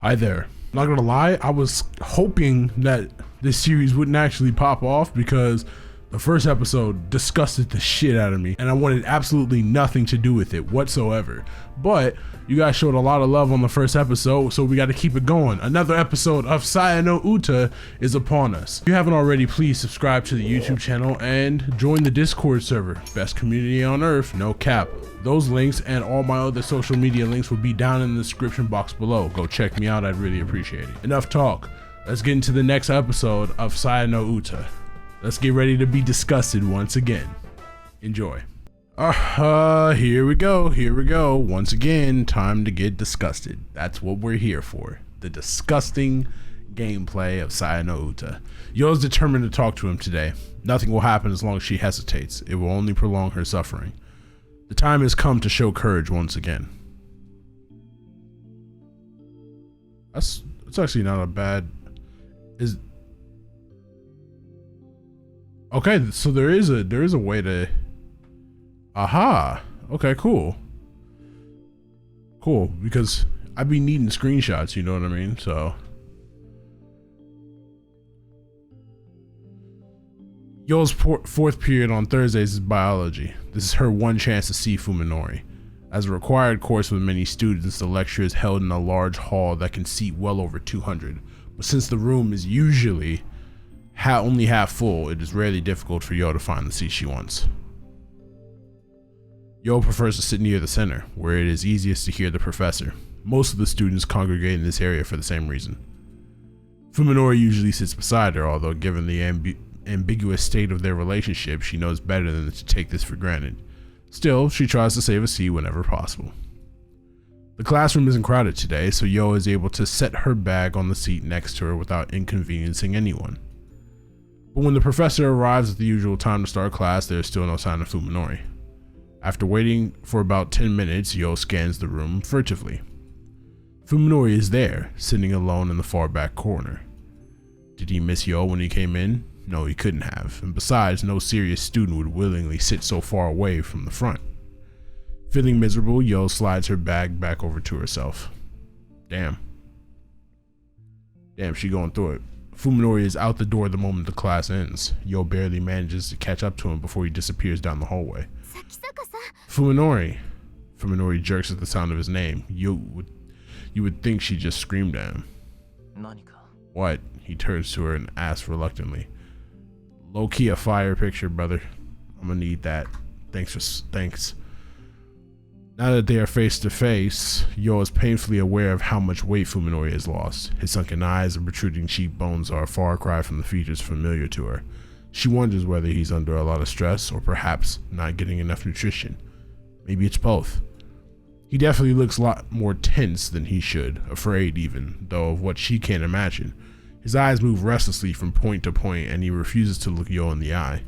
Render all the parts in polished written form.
Hi there. Not gonna lie, I was hoping that this series wouldn't actually pop off because the first episode disgusted the shit out of me and I wanted absolutely nothing to do with it whatsoever. But you guys showed a lot of love on the first episode, so we gotta keep it going. Another episode of Saya no Uta is upon us. If you haven't already, please subscribe to the YouTube channel and join the Discord server. Best community on earth, no cap. Those links and all my other social media links will be down in the description box below. Go check me out, I'd really appreciate it. Enough talk. Let's get into the next episode of Saya no Uta. Let's get ready to be disgusted once again. Enjoy. Here we go. Once again, time to get disgusted. That's what we're here for. The disgusting gameplay of Saya no Uta. Yo's determined to talk to him today. Nothing will happen as long as she hesitates. It will only prolong her suffering. The time has come to show courage once again. It's actually not a bad... Okay, so there is a way to... Aha! Okay, cool. Cool, because I'd be needing screenshots, you know what I mean? So... Yo's fourth period on Thursdays is biology. This is her one chance to see Fuminori. As a required course with many students, the lecture is held in a large hall that can seat well over 200. But since the room is usually only half full, it is rarely difficult for Yo to find the seat she wants. Yo prefers to sit near the center, where it is easiest to hear the professor. Most of the students congregate in this area for the same reason. Fuminori usually sits beside her, although given the ambiguous state of their relationship, she knows better than to take this for granted. Still, she tries to save a seat whenever possible. The classroom isn't crowded today, so Yo is able to set her bag on the seat next to her without inconveniencing anyone. But when the professor arrives at the usual time to start class, there is still no sign of Fuminori. After waiting for about 10 minutes, Yo scans the room furtively. Fuminori is there, sitting alone in the far back corner. Did he miss Yo when he came in? No, he couldn't have, and besides, no serious student would willingly sit so far away from the front. Feeling miserable, Yo slides her bag back over to herself. Damn, she going through it. Fuminori is out the door the moment the class ends. Yo barely manages to catch up to him before he disappears down the hallway. Fuminori! Fuminori jerks at the sound of his name. You would think she just screamed at him. What? He turns to her and asks reluctantly. Low-key a fire picture, brother. I'm gonna need that. Thanks. Now that they are face to face, Yo is painfully aware of how much weight Fuminori has lost. His sunken eyes and protruding cheekbones are a far cry from the features familiar to her. She wonders whether he's under a lot of stress or perhaps not getting enough nutrition. Maybe it's both. He definitely looks a lot more tense than he should, afraid even, though of what she can't imagine. His eyes move restlessly from point to point and he refuses to look Yo in the eye.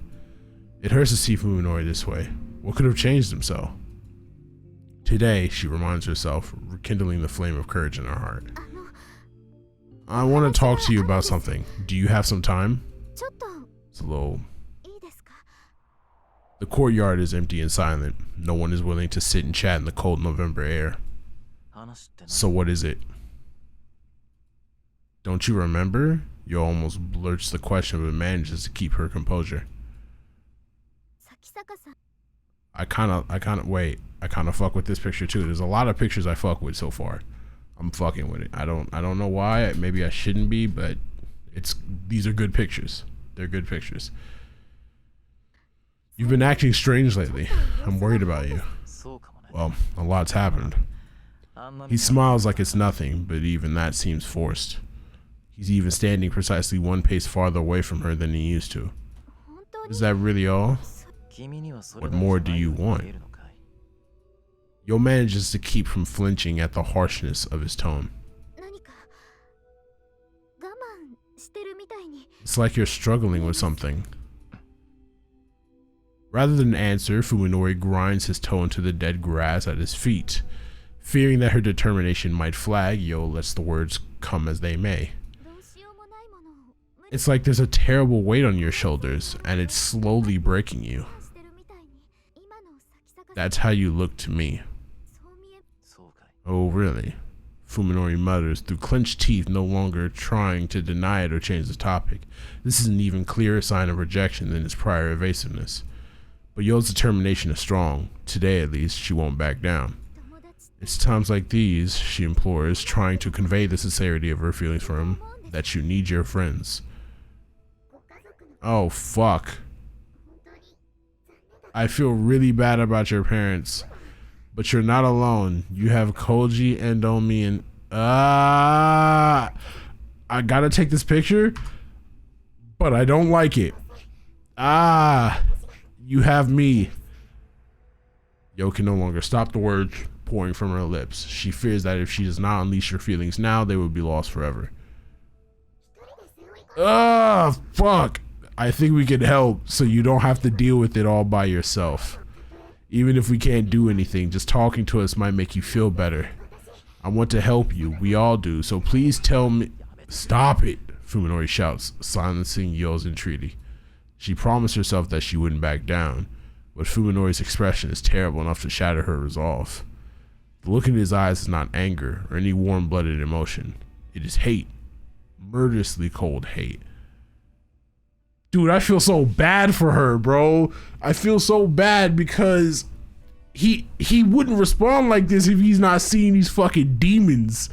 It hurts to see Fuminori this way. What could have changed him so? Today, she reminds herself, rekindling the flame of courage in her heart. I want to talk to you about something. Do you have some time? It's a little... The courtyard is empty and silent. No one is willing to sit and chat in the cold November air. So what is it? Don't you remember? Yo almost blurts the question but manages to keep her composure. I kind of fuck with this picture too. There's a lot of pictures I fuck with so far. I'm fucking with it. I don't know why. Maybe I shouldn't be, but these are good pictures. They're good pictures. You've been acting strange lately. I'm worried about you. Well, a lot's happened. He smiles like it's nothing, but even that seems forced. He's even standing precisely one pace farther away from her than he used to. Is that really all? What more do you want? Yo manages to keep from flinching at the harshness of his tone. It's like you're struggling with something. Rather than answer, Fuminori grinds his toe into the dead grass at his feet. Fearing that her determination might flag, Yo lets the words come as they may. It's like there's a terrible weight on your shoulders, and it's slowly breaking you. That's how you look to me. Oh, really? Fuminori mutters through clenched teeth, no longer trying to deny it or change the topic. This is an even clearer sign of rejection than his prior evasiveness. But Yo's determination is strong. Today, at least, she won't back down. It's times like these, she implores, trying to convey the sincerity of her feelings for him, that you need your friends. Oh, fuck. I feel really bad about your parents. But you're not alone. You have Koji and Omi and I gotta take this picture, but I don't like it. You have me. Yo can no longer stop the words pouring from her lips. She fears that if she does not unleash her feelings now, they will be lost forever. Fuck. I think we can help so you don't have to deal with it all by yourself. Even if we can't do anything, just talking to us might make you feel better. I want to help you. We all do. So please tell me. Stop it, Fuminori shouts, silencing Yo's entreaty. She promised herself that she wouldn't back down, but Fuminori's expression is terrible enough to shatter her resolve. The look in his eyes is not anger or any warm-blooded emotion. It is hate. Murderously cold hate. Dude, I feel so bad for her, bro. I feel so bad because he wouldn't respond like this if he's not seeing these fucking demons.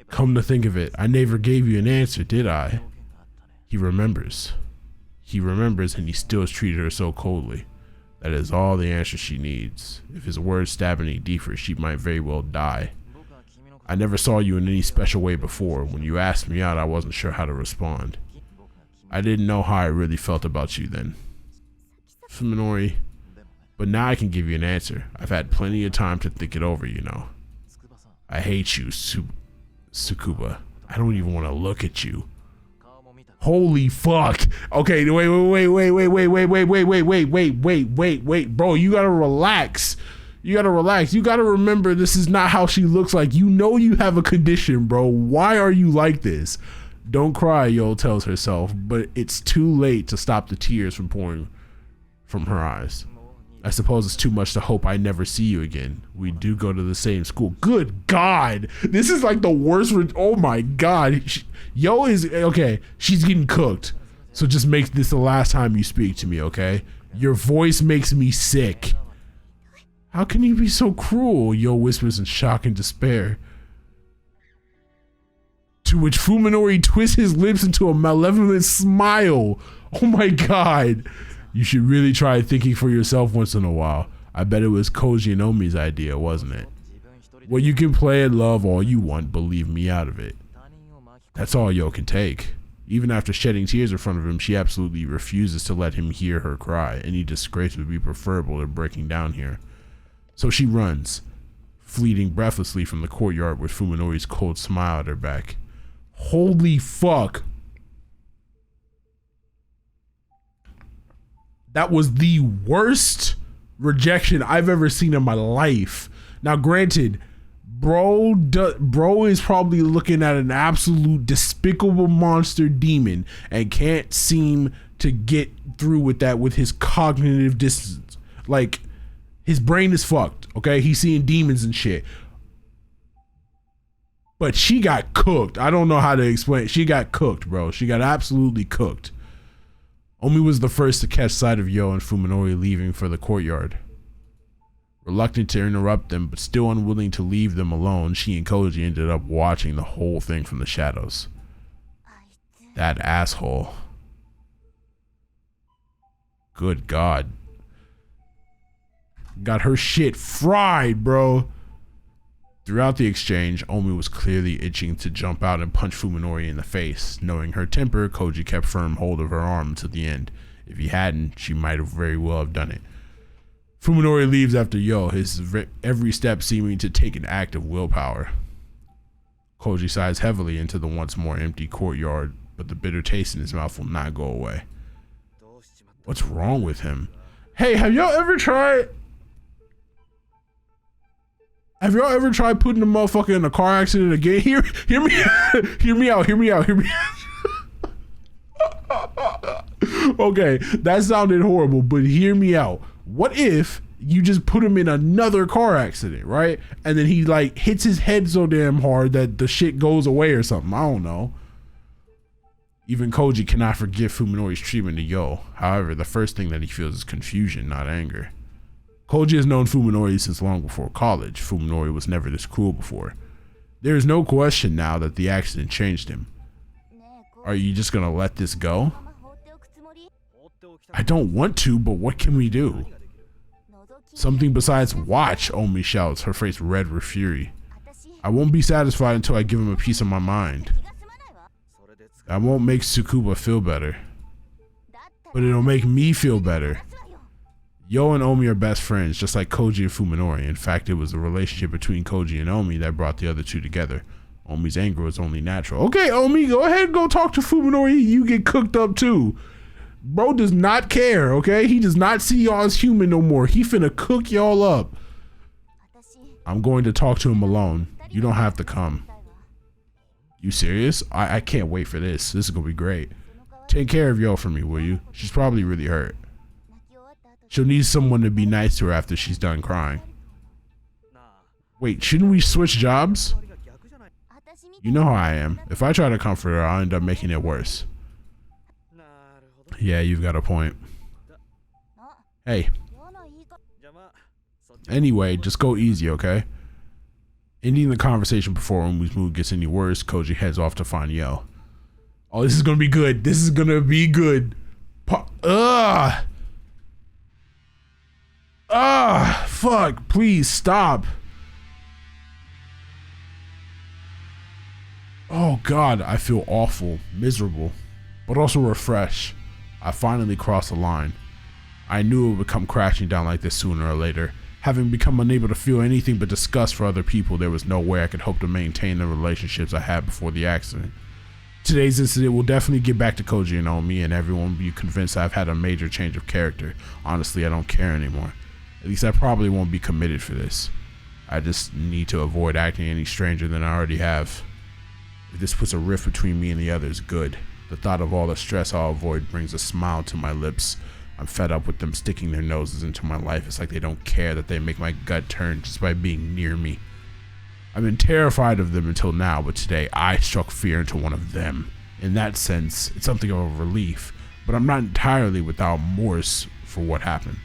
Come to think of it, I never gave you an answer, did I? He remembers. He remembers, and he still has treated her so coldly. That is all the answer she needs. If his words stab any deeper, she might very well die. I never saw you in any special way before. When you asked me out, I wasn't sure how to respond. I didn't know how I really felt about you then, Fuminori, but now I can give you an answer. I've had plenty of time to think it over, you know. I hate you, Tsukuba. I don't even want to look at you. Holy fuck. Okay, wait, bro, you gotta relax. You gotta relax. You gotta remember this is not how she looks like. You know you have a condition, bro. Why are you like this? Don't cry, Yo tells herself, but it's too late to stop the tears from pouring from her eyes. I suppose it's too much to hope I never see you again. We do go to the same school. Good God. This is like the worst. Oh my God. Yo is, okay, she's getting cooked. So just make this the last time you speak to me, okay? Your voice makes me sick. How can you be so cruel? Yo whispers in shock and despair. To which Fuminori twists his lips into a malevolent smile. Oh my God. You should really try thinking for yourself once in a while. I bet it was Koji and Omi's idea, wasn't it? Well, you can play and love all you want, but leave me out of it. That's all Yo can take. Even after shedding tears in front of him, she absolutely refuses to let him hear her cry. Any disgrace would be preferable to breaking down here. So she runs, fleeing breathlessly from the courtyard with Fuminori's cold smile at her back. Holy fuck. That was the worst rejection I've ever seen in my life. Now, granted, bro is probably looking at an absolute despicable monster demon and can't seem to get through with that with his cognitive distance. Like, his brain is fucked, okay? He's seeing demons and shit. But she got cooked. I don't know how to explain it. She got cooked, bro. She got absolutely cooked. Omi was the first to catch sight of Yo and Fuminori leaving for the courtyard. Reluctant to interrupt them, but still unwilling to leave them alone, she and Koji ended up watching the whole thing from the shadows. That asshole. Good God. Got her shit fried, bro. Throughout the exchange, Omi was clearly itching to jump out and punch Fuminori in the face. Knowing her temper, Koji kept firm hold of her arm until the end. If he hadn't, she might have very well have done it. Fuminori leaves after Yo, his every step seeming to take an act of willpower. Koji sighs heavily into the once more empty courtyard, but the bitter taste in his mouth will not go away. What's wrong with him? Hey, have y'all ever tried putting a motherfucker in a car accident again? Hear me out. Okay, that sounded horrible, but hear me out. What if You just put him in another car accident, right? And then he like hits his head so damn hard that the shit goes away or something. I don't know. Even Koji cannot forgive Fuminori's treatment to Yo. However, the first thing that he feels is confusion, not anger. Koji has known Fuminori since long before college. Fuminori was never this cruel before. There is no question now that the accident changed him. Are you just gonna let this go? I don't want to, but what can we do? Something besides watch, Omi shouts, her face red with fury. I won't be satisfied until I give him a piece of my mind. I won't make Tsukuba feel better, but it'll make me feel better. Yo and Omi are best friends, just like Koji and Fuminori. In fact, it was the relationship between Koji and Omi that brought the other two together. Omi's anger was only natural. Okay, Omi, go ahead and go talk to Fuminori. You get cooked up too. Bro does not care, okay? He does not see y'all as human no more. He finna cook y'all up. I'm going to talk to him alone. You don't have to come. You serious? I can't wait for this. This is gonna be great. Take care of Yo for me, will you? She's probably really hurt. She'll need someone to be nice to her after she's done crying. Wait, shouldn't we switch jobs? You know how I am. If I try to comfort her, I'll end up making it worse. Yeah, you've got a point. Hey. Anyway, just go easy, okay? Ending the conversation before Omi's mood gets any worse, Koji heads off to find Yo. Oh, this is gonna be good. This is gonna be good. Fuck, please stop. Oh God, I feel awful, miserable, but also refreshed. I finally crossed the line. I knew it would come crashing down like this sooner or later. Having become unable to feel anything but disgust for other people, there was no way I could hope to maintain the relationships I had before the accident. Today's incident will definitely get back to Koji and Omi, and everyone will be convinced I've had a major change of character. Honestly, I don't care anymore. At least I probably won't be committed for this. I just need to avoid acting any stranger than I already have. If this puts a rift between me and the others, good. The thought of all the stress I'll avoid brings a smile to my lips. I'm fed up with them sticking their noses into my life. It's like they don't care that they make my gut turn just by being near me. I've been terrified of them until now, but today I struck fear into one of them. In that sense, it's something of a relief, but I'm not entirely without remorse for what happened.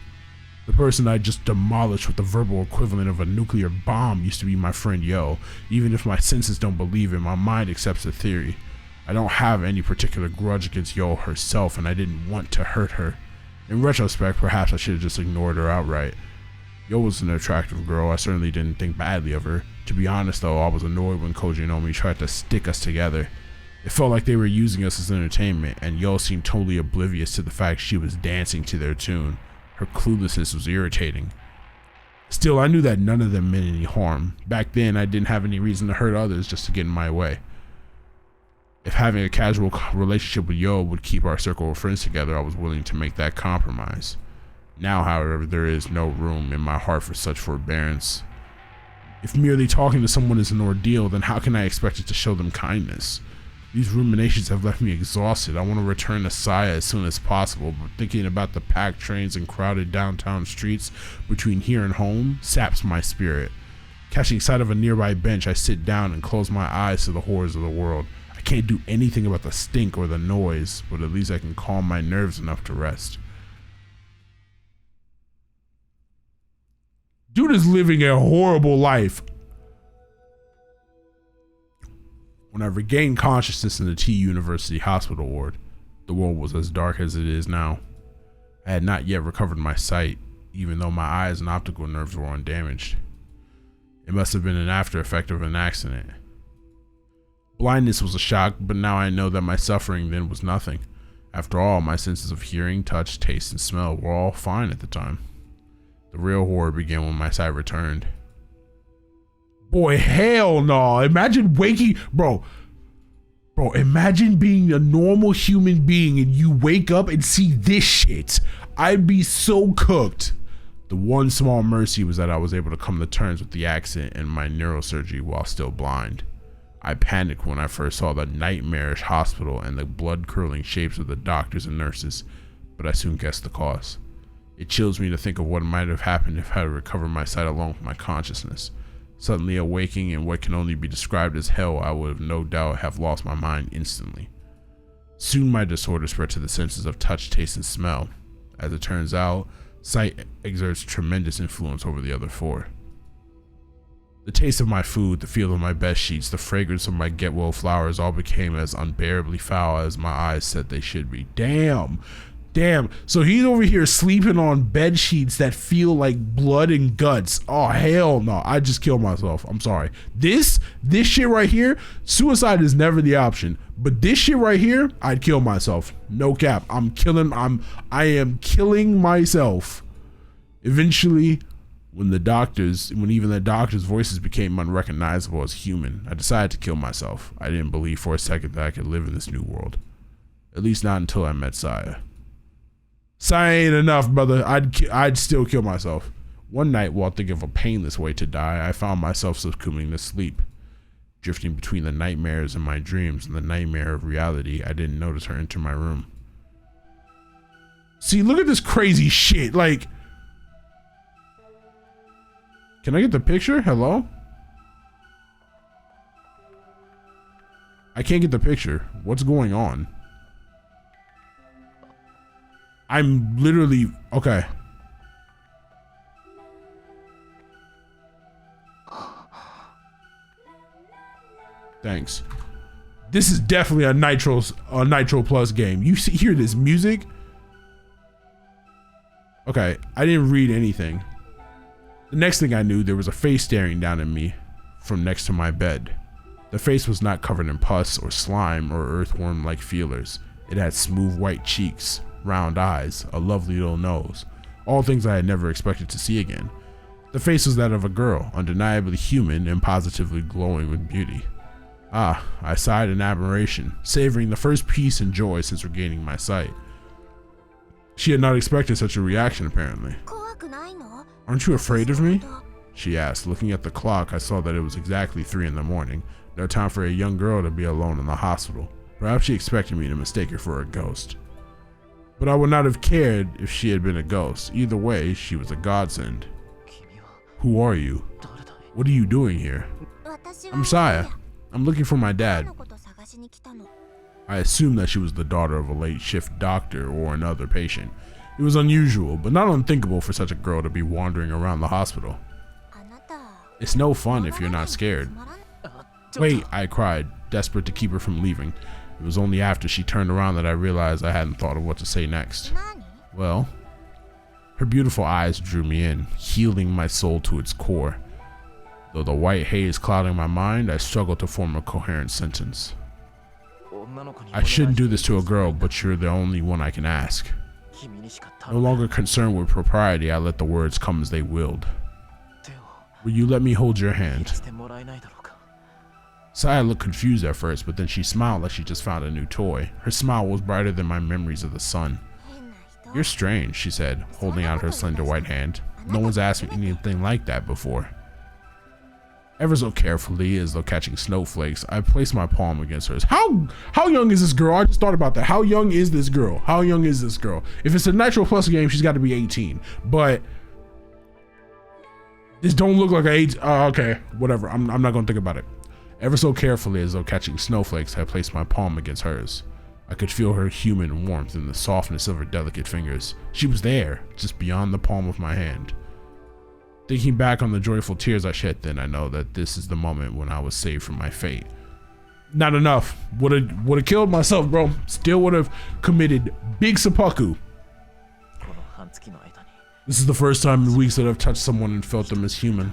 The person I just demolished with the verbal equivalent of a nuclear bomb used to be my friend Yo. Even if my senses don't believe it, my mind accepts the theory. I don't have any particular grudge against Yo herself, and I didn't want to hurt her. In retrospect, perhaps I should have just ignored her outright. Yo was an attractive girl. I certainly didn't think badly of her. To be honest though, I was annoyed when Koji and Omi tried to stick us together. It felt like they were using us as entertainment, and Yo seemed totally oblivious to the fact she was dancing to their tune. Her cluelessness was irritating. Still, I knew that none of them meant any harm. Back then, I didn't have any reason to hurt others just to get in my way. If having a casual relationship with Yo would keep our circle of friends together, I was willing to make that compromise. Now, however, there is no room in my heart for such forbearance. If merely talking to someone is an ordeal, then how can I expect it to show them kindness? These ruminations have left me exhausted. I want to return to Saya as soon as possible, but thinking about the packed trains and crowded downtown streets between here and home saps my spirit. Catching sight of a nearby bench, I sit down and close my eyes to the horrors of the world. I can't do anything about the stink or the noise, but at least I can calm my nerves enough to rest. Dude is living a horrible life. When I regained consciousness in the T University hospital ward, the world was as dark as it is now. I had not yet recovered my sight, even though my eyes and optical nerves were undamaged. It must have been an after effect of an accident. Blindness was a shock, but now I know that my suffering then was nothing. After all, my senses of hearing, touch, taste, and smell were all fine at the time. The real horror began when my sight returned. Boy, hell no. Imagine waking, bro, imagine being a normal human being and you wake up and see this shit. I'd be so cooked. The one small mercy was that I was able to come to terms with the accident and my neurosurgery while still blind. I panicked when I first saw the nightmarish hospital and the blood-curdling shapes of the doctors and nurses, but I soon guessed the cause. It chills me to think of what might have happened if I had recovered my sight along with my consciousness. Suddenly awaking in what can only be described as hell, I would have no doubt have lost my mind instantly. Soon my disorder spread to the senses of touch, taste, and smell. As it turns out, sight exerts tremendous influence over the other four. The taste of my food, the feel of my bed sheets, the fragrance of my get well flowers all became as unbearably foul as my eyes said they should be. Damn. So he's over here sleeping on bed sheets that feel like blood and guts. Oh, hell no. I just killed myself. I'm sorry. This shit right here, suicide is never the option. But this shit right here, I'd kill myself. No cap. I am killing myself. Eventually, when even the doctors' voices became unrecognizable as human, I decided to kill myself. I didn't believe for a second that I could live in this new world. At least not until I met Saya. Saya ain't enough, brother. I'd still kill myself. One night, while thinking of a painless way to die, I found myself succumbing to sleep. Drifting between the nightmares in my dreams and the nightmare of reality, I didn't notice her enter my room. See, look at this crazy shit. Like, can I get the picture? Hello? I can't get the picture. What's going on? I'm literally, okay. Thanks. This is definitely a Nitro Plus game. You hear this music? Okay, I didn't read anything. The next thing I knew, there was a face staring down at me from next to my bed. The face was not covered in pus or slime or earthworm-like feelers. It had smooth white cheeks, round eyes, a lovely little nose, all things I had never expected to see again. The face was that of a girl, undeniably human and positively glowing with beauty. Ah, I sighed in admiration, savoring the first peace and joy since regaining my sight. She had not expected such a reaction, apparently. Aren't you afraid of me? She asked. Looking at the clock, I saw that it was exactly 3 in the morning. No time for a young girl to be alone in the hospital. Perhaps she expected me to mistake her for a ghost. But I would not have cared if she had been a ghost. Either way, she was a godsend. Who are you? What are you doing here? I'm Saya. I'm looking for my dad. I assumed that she was the daughter of a late shift doctor or another patient. It was unusual, but not unthinkable for such a girl to be wandering around the hospital. It's no fun if you're not scared. Wait, I cried, desperate to keep her from leaving. It was only after she turned around that I realized I hadn't thought of what to say next. Well, her beautiful eyes drew me in, healing my soul to its core. Though the white haze clouding my mind, I struggled to form a coherent sentence. I shouldn't do this to a girl, but you're the only one I can ask. No longer concerned with propriety, I let the words come as they willed. Will you let me hold your hand? Saya looked confused at first, but then she smiled like she just found a new toy. Her smile was brighter than my memories of the sun. You're strange, she said, holding out her slender white hand. No one's asked me anything like that before. Ever so carefully, as though catching snowflakes, I placed my palm against hers. How young is this girl? I just thought about that. How young is this girl? How young is this girl? If it's a Nitro Plus game, she's got to be 18. But this don't look like an 18. Okay, whatever. I'm not gonna think about it. Ever so carefully, as though catching snowflakes, I placed my palm against hers. I could feel her human warmth in the softness of her delicate fingers. She was there, just beyond the palm of my hand. Thinking back on the joyful tears I shed then, I know that this is the moment when I was saved from my fate. Not enough. Would have killed myself, bro. Still would have committed big seppuku. This is the first time in weeks that I've touched someone and felt them as human.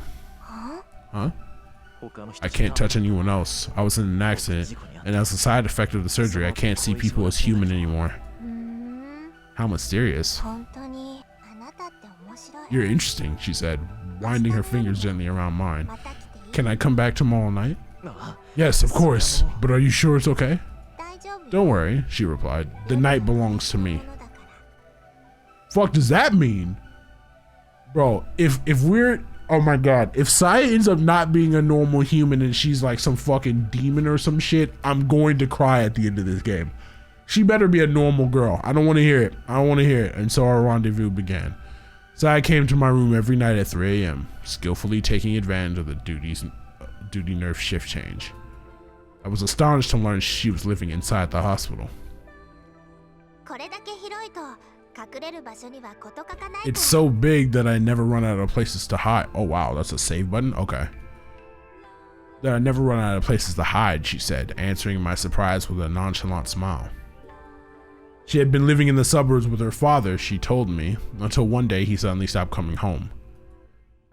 Huh? I can't touch anyone else. I was in an accident, and as a side effect of the surgery, I can't see people as human anymore. How mysterious. You're interesting, she said, winding her fingers gently around mine. Can I come back tomorrow night? Yes, of course, but are you sure it's okay? Don't worry, she replied. The night belongs to me. Fuck does that mean? Bro, if we're, oh my god, if Saya ends up not being a normal human and she's like some fucking demon or some shit, I'm going to cry at the end of this game. She better be a normal girl. I don't want to hear it. I don't want to hear it. And so our rendezvous began. Saya came to my room every night at 3 a.m., skillfully taking advantage of the duty nurse shift change. I was astonished to learn she was living inside the hospital. It's so big that I never run out of places to hide. Oh wow, that's a save button? Okay. That I never run out of places to hide, she said, answering my surprise with a nonchalant smile. She had been living in the suburbs with her father, she told me, until one day he suddenly stopped coming home.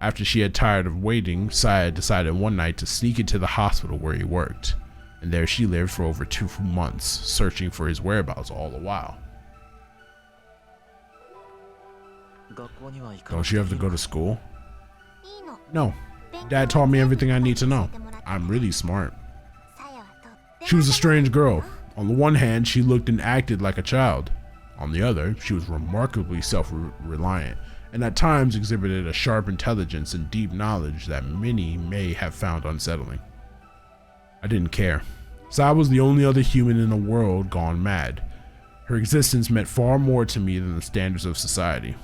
After she had tired of waiting, Saya decided one night to sneak into the hospital where he worked, and there she lived for over 2 months, searching for his whereabouts all the while. Don't you have to go to school? No. Dad taught me everything I need to know. I'm really smart. She was a strange girl. On the one hand, she looked and acted like a child. On the other, she was remarkably self-reliant, and at times exhibited a sharp intelligence and deep knowledge that many may have found unsettling. I didn't care. Saya was the only other human in the world gone mad. Her existence meant far more to me than the standards of society.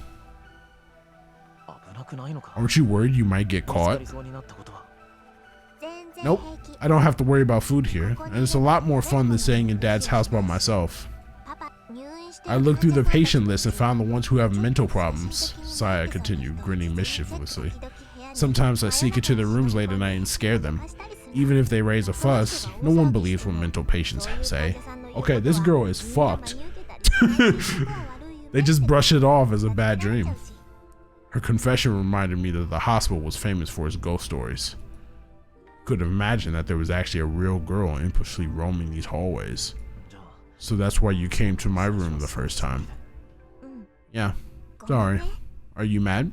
Aren't you worried you might get caught? Nope, I don't have to worry about food here, and it's a lot more fun than staying in Dad's house by myself. I looked through the patient list and found the ones who have mental problems, Saya continued, grinning mischievously. Sometimes I sneak into their rooms late at night and scare them. Even if they raise a fuss, no one believes what mental patients say. Okay, this girl is fucked. They just brush it off as a bad dream. Her confession reminded me that the hospital was famous for its ghost stories. Could imagine that there was actually a real girl impulsively roaming these hallways. So that's why you came to my room the first time. Yeah, sorry. Are you mad?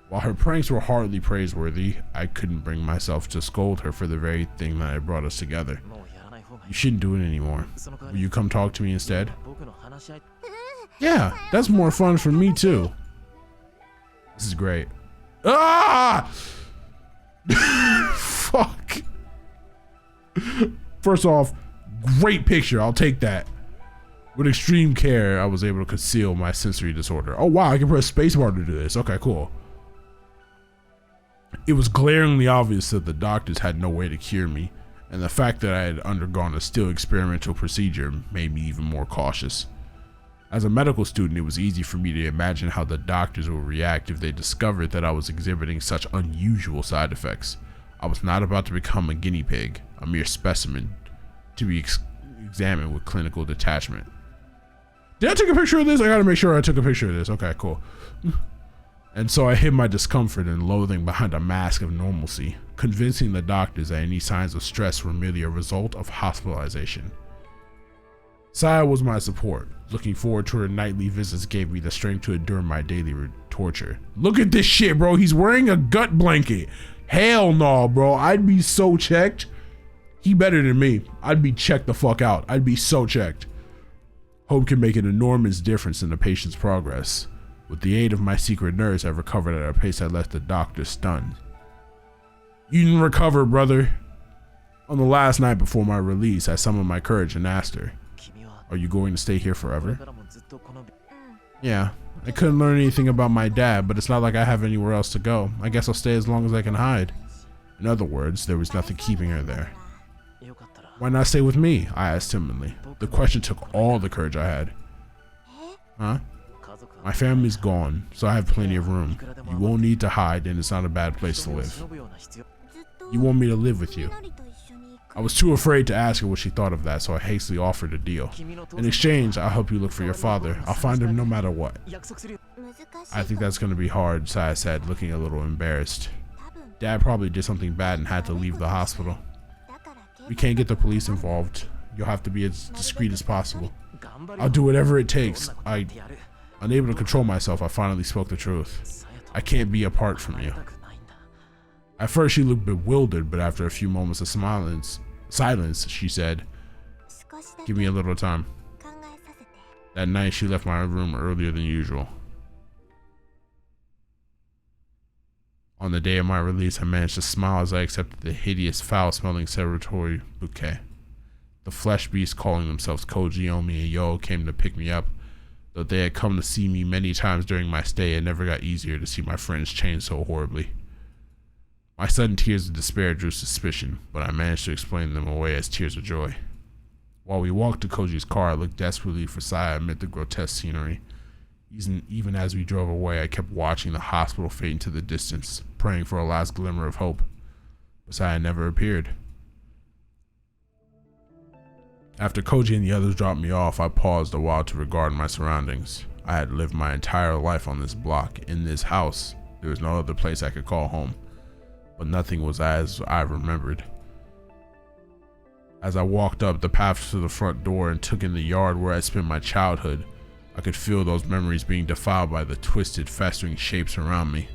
While her pranks were hardly praiseworthy, I couldn't bring myself to scold her for the very thing that had brought us together. You shouldn't do it anymore. Will you come talk to me instead? Yeah, that's more fun for me too. This is great. Ah! Fuck. First off, great picture. I'll take that. With extreme care, I was able to conceal my sensory disorder. Oh wow, I can press spacebar to do this. Okay, cool. It was glaringly obvious that the doctors had no way to cure me, and the fact that I had undergone a still experimental procedure made me even more cautious. As a medical student, it was easy for me to imagine how the doctors would react if they discovered that I was exhibiting such unusual side effects. I was not about to become a guinea pig, a mere specimen, to be examined with clinical detachment. Did I take a picture of this? I gotta make sure I took a picture of this. Okay, cool. And so I hid my discomfort and loathing behind a mask of normalcy, convincing the doctors that any signs of stress were merely a result of hospitalization. Saya was my support. Looking forward to her nightly visits gave me the strength to endure my daily torture. Look at this shit, bro. He's wearing a gut blanket. Hell no, bro. I'd be so checked. He better than me. I'd be checked the fuck out. I'd be so checked. Hope can make an enormous difference in the patient's progress. With the aid of my secret nurse, I recovered at a pace that left the doctor stunned. You didn't recover, brother. On the last night before my release, I summoned my courage and asked her, "Are you going to stay here forever?" Yeah, I couldn't learn anything about my dad, but it's not like I have anywhere else to go. I guess I'll stay as long as I can hide. In other words, there was nothing keeping her there. Why not stay with me? I asked timidly. The question took all the courage I had. Huh? My family's gone, so I have plenty of room. You won't need to hide, and it's not a bad place to live. You want me to live with you? I was too afraid to ask her what she thought of that, so I hastily offered a deal. In exchange, I'll help you look for your father. I'll find him no matter what. I think that's going to be hard, Saya said, looking a little embarrassed. Dad probably did something bad and had to leave the hospital. We can't get the police involved. You'll have to be as discreet as possible. I'll do whatever it takes. Unable to control myself, I finally spoke the truth. I can't be apart from you. At first she looked bewildered, but after a few moments of silence, she said, "Give me a little time." That night she left my room earlier than usual. On the day of my release, I managed to smile as I accepted the hideous, foul-smelling celebratory bouquet. The flesh beasts calling themselves Koji, Omi, and Yo came to pick me up. Though they had come to see me many times during my stay, it never got easier to see my friends change so horribly. My sudden tears of despair drew suspicion, but I managed to explain them away as tears of joy. While we walked to Koji's car, I looked desperately for Saya amid the grotesque scenery. Even as we drove away, I kept watching the hospital fade into the distance, praying for a last glimmer of hope. But Saya never appeared. After Koji and the others dropped me off, I paused a while to regard my surroundings. I had lived my entire life on this block, in this house. There was no other place I could call home. But nothing was as I remembered. As I walked up the path to the front door and took in the yard where I spent my childhood, I could feel those memories being defiled by the twisted, festering shapes around me.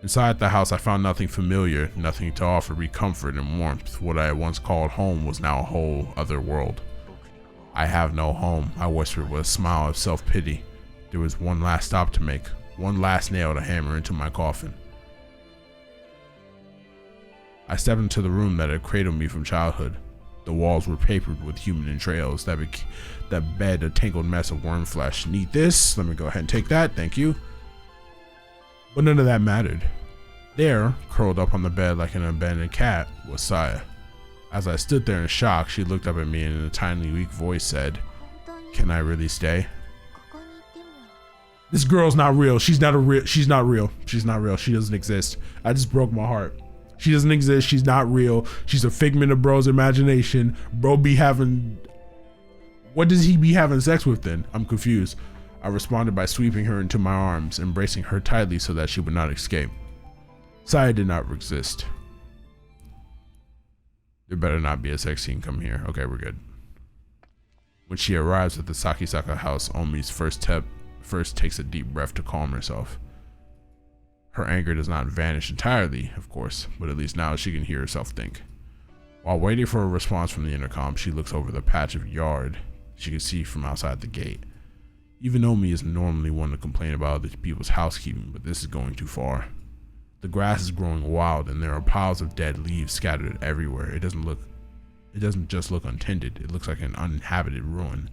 Inside the house, I found nothing familiar, nothing to offer me comfort and warmth. What I had once called home was now a whole other world. I have no home, I whispered with a smile of self-pity. There was one last stop to make, one last nail to hammer into my coffin. I stepped into the room that had cradled me from childhood. The walls were papered with human entrails that bed a tangled mess of worm flesh. Need this? Let me go ahead and take that, thank you. But none of that mattered. There, curled up on the bed like an abandoned cat, was Saya. As I stood there in shock, she looked up at me and in a tiny, weak voice said, "Can I really stay?" This girl's not real. She's not real. She's not real. She doesn't exist. I just broke my heart. She doesn't exist. She's not real. She's a figment of bro's imagination. Bro be having... What does he be having sex with then? I'm confused. I responded by sweeping her into my arms, embracing her tightly so that she would not escape. Saya did not resist. There better not be a sex scene come here. Okay, we're good. When she arrives at the Sakisaka house, Omi's first takes a deep breath to calm herself. Her anger does not vanish entirely, of course, but at least now she can hear herself think. While waiting for a response from the intercom, she looks over the patch of yard she can see from outside the gate. Even Omi isn't normally one to complain about other people's housekeeping, but this is going too far. The grass is growing wild and there are piles of dead leaves scattered everywhere. It doesn't just look untended, it looks like an uninhabited ruin.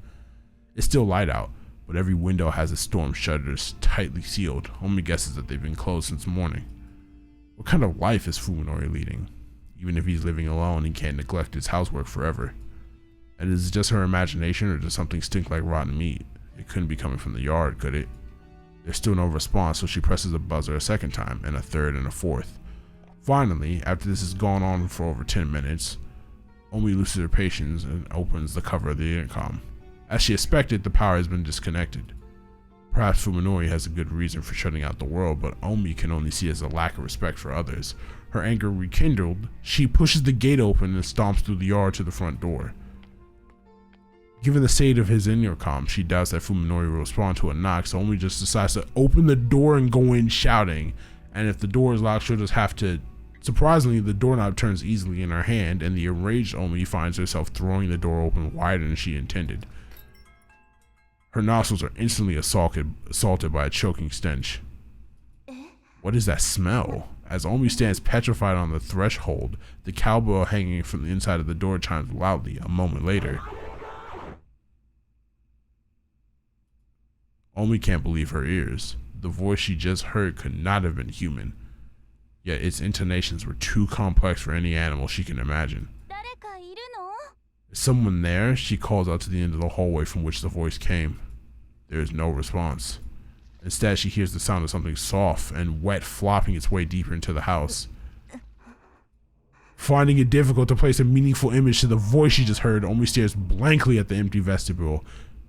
It's still light out, but every window has its storm shutters tightly sealed. Omi guesses that they've been closed since morning. What kind of life is Fuminori leading? Even if he's living alone, he can't neglect his housework forever. And is it just her imagination, or does something stink like rotten meat? It couldn't be coming from the yard, could it? There's still no response, so she presses the buzzer a second time, and a third and a fourth. Finally, after this has gone on for over 10 minutes, Omi loses her patience and opens the cover of the intercom. As she expected, the power has been disconnected. Perhaps Fuminori has a good reason for shutting out the world, but Omi can only see as a lack of respect for others. Her anger rekindled, she pushes the gate open and stomps through the yard to the front door. Given the state of his intercom, she doubts that Fuminori will respond to a knock, so Omi just decides to open the door and go in shouting. And if the door is locked, she'll just have to... Surprisingly, the doorknob turns easily in her hand, and the enraged Omi finds herself throwing the door open wider than she intended. Her nostrils are instantly assaulted by a choking stench. What is that smell? As Omi stands petrified on the threshold, the cowbell hanging from the inside of the door chimes loudly a moment later. Omi can't believe her ears. The voice she just heard could not have been human. Yet its intonations were too complex for any animal she can imagine. Is someone there? She calls out to the end of the hallway from which the voice came. There is no response. Instead, she hears the sound of something soft and wet flopping its way deeper into the house. Finding it difficult to place a meaningful image to the voice she just heard, Omi stares blankly at the empty vestibule.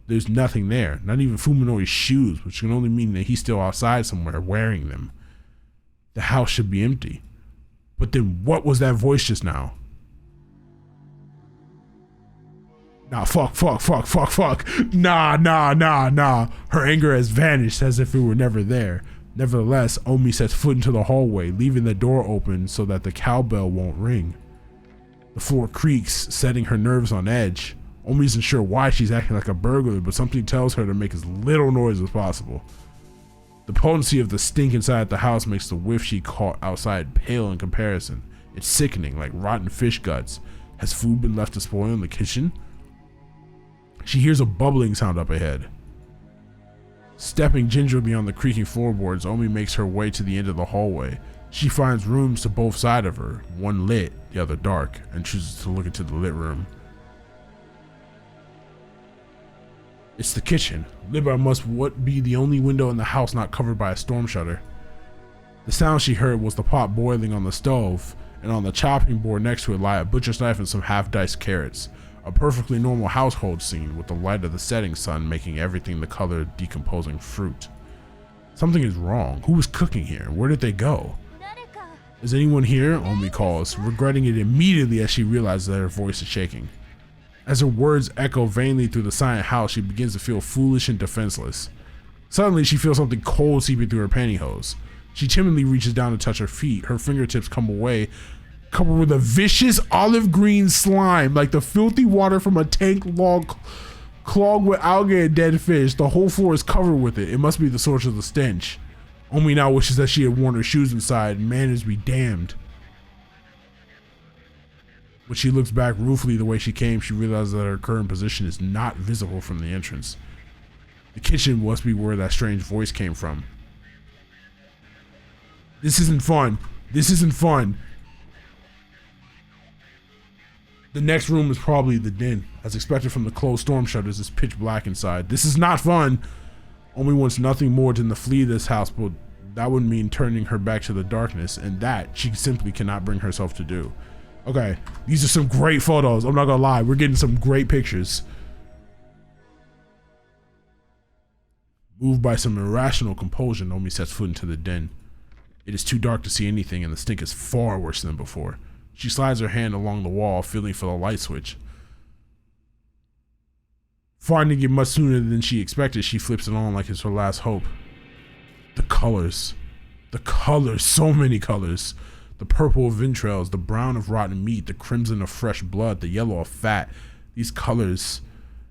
There's nothing there, not even Fuminori's shoes, which can only mean that he's still outside somewhere wearing them. The house should be empty. But then what was that voice just now? Nah, fuck. Nah. Her anger has vanished as if it were never there. Nevertheless, Omi sets foot into the hallway, leaving the door open so that the cowbell won't ring. The floor creaks, setting her nerves on edge. Omi isn't sure why she's acting like a burglar, but something tells her to make as little noise as possible. The potency of the stink inside the house makes the whiff she caught outside pale in comparison. It's sickening, like rotten fish guts. Has food been left to spoil in the kitchen? She hears a bubbling sound up ahead. Stepping gingerly on the creaking floorboards, Omi makes her way to the end of the hallway. She finds rooms to both sides of her, one lit, the other dark, and chooses to look into the lit room. It's the kitchen, lit by what be the only window in the house not covered by a storm shutter. The sound she heard was the pot boiling on the stove, and on the chopping board next to it lie a butcher's knife and some half-diced carrots. A perfectly normal household scene with the light of the setting sun making everything the color of decomposing fruit. Something is wrong. Who was cooking here? Where did they go? Is anyone here? Omi calls, regretting it immediately as she realizes that her voice is shaking. As her words echo vainly through the silent house, she begins to feel foolish and defenseless. Suddenly, she feels something cold seeping through her pantyhose. She timidly reaches down to touch her feet. Her fingertips come away, covered with a vicious olive green slime, like the filthy water from a tank log clogged with algae and dead fish. The whole floor is covered with it. It must be the source of the stench. Omi now wishes that she had worn her shoes inside. Manners be damned. When she looks back ruefully the way she came, she realizes that her current position is not visible from the entrance. The kitchen must be where that strange voice came from. This isn't fun. This isn't fun. The next room is probably the den. As expected from the closed storm shutters, it's pitch black inside. This is not fun. Omi wants nothing more than to flee this house, but that would mean turning her back to the darkness, and that she simply cannot bring herself to do. Okay, these are some great photos. I'm not gonna lie, we're getting some great pictures. Moved by some irrational compulsion, Omi sets foot into the den. It is too dark to see anything, and the stink is far worse than before. She slides her hand along the wall, feeling for the light switch. Finding it much sooner than she expected, she flips it on like it's her last hope. The colors. The colors. So many colors. The purple of entrails, the brown of rotten meat, the crimson of fresh blood, the yellow of fat. These colors,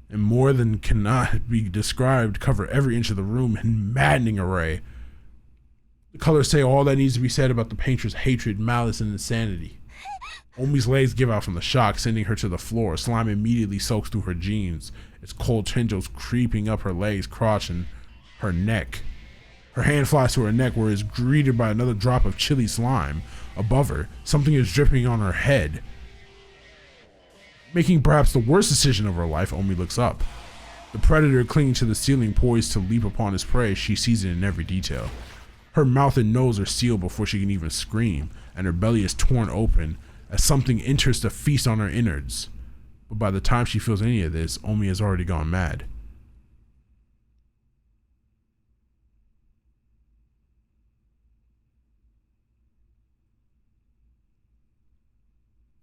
and more than cannot be described, cover every inch of the room in maddening array. The colors say all that needs to be said about the painter's hatred, malice, and insanity. Omi's legs give out from the shock, sending her to the floor. Slime immediately soaks through her jeans, its cold tendrils creeping up her legs, crotch, and her neck. Her hand flies to her neck, where it is greeted by another drop of chilly slime. Above her, something is dripping on her head. Making perhaps the worst decision of her life, Omi looks up. The predator clinging to the ceiling, poised to leap upon his prey, she sees it in every detail. Her mouth and nose are sealed before she can even scream, and her belly is torn open as something enters to feast on her innards. But by the time she feels any of this, Omi has already gone mad.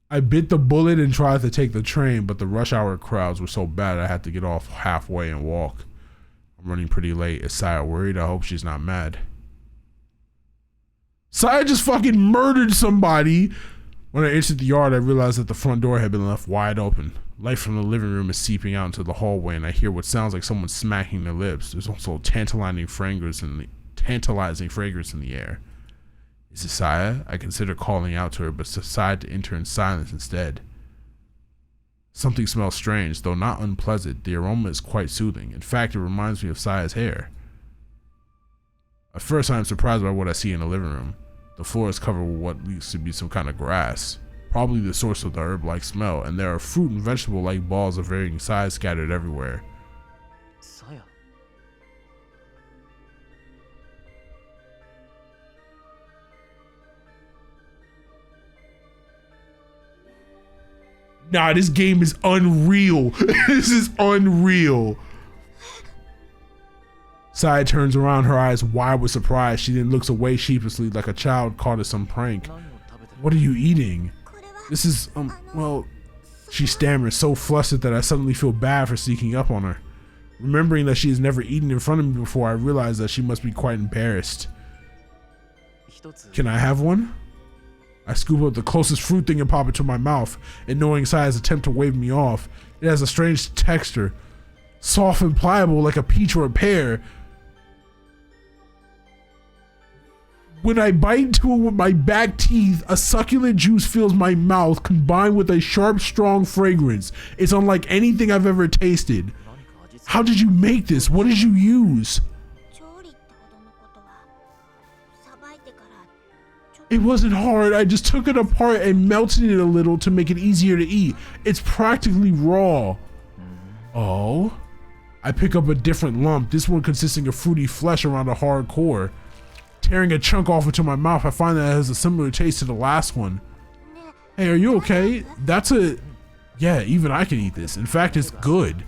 I bit the bullet and tried to take the train, but the rush hour crowds were so bad I had to get off halfway and walk. I'm running pretty late. Is Saya worried? I hope she's not mad. Saya just fucking murdered somebody. When I entered the yard, I realized that the front door had been left wide open. Light from the living room is seeping out into the hallway, and I hear what sounds like someone smacking their lips. There's also a tantalizing fragrance in the air. Is it Saya? I consider calling out to her, but decide to enter in silence instead. Something smells strange, though not unpleasant. The aroma is quite soothing. In fact, it reminds me of Saya's hair. At first, I am surprised by what I see in the living room. The floor is covered with what looks to be some kind of grass, probably the source of the herb-like smell, and there are fruit and vegetable-like balls of varying size scattered everywhere. Saya. Nah, this game is unreal. This is unreal. Saya turns around, her eyes wide with surprise. She then looks away sheepishly like a child caught at some prank. What are you eating? This is, well, she stammers, so flustered that I suddenly feel bad for sneaking up on her. Remembering that she has never eaten in front of me before, I realize that she must be quite embarrassed. Can I have one? I scoop up the closest fruit thing and pop it to my mouth, and knowing Saya's attempt to wave me off, it has a strange texture, soft and pliable like a peach or a pear. When I bite into it with my back teeth, a succulent juice fills my mouth combined with a sharp, strong fragrance. It's unlike anything I've ever tasted. How did you make this? What did you use? It wasn't hard. I just took it apart and melted it a little to make it easier to eat. It's practically raw. Oh? I pick up a different lump, this one consisting of fruity flesh around a hard core. Tearing a chunk off into my mouth, I find that it has a similar taste to the last one. Hey, are you okay? Yeah, even I can eat this. In fact, it's good.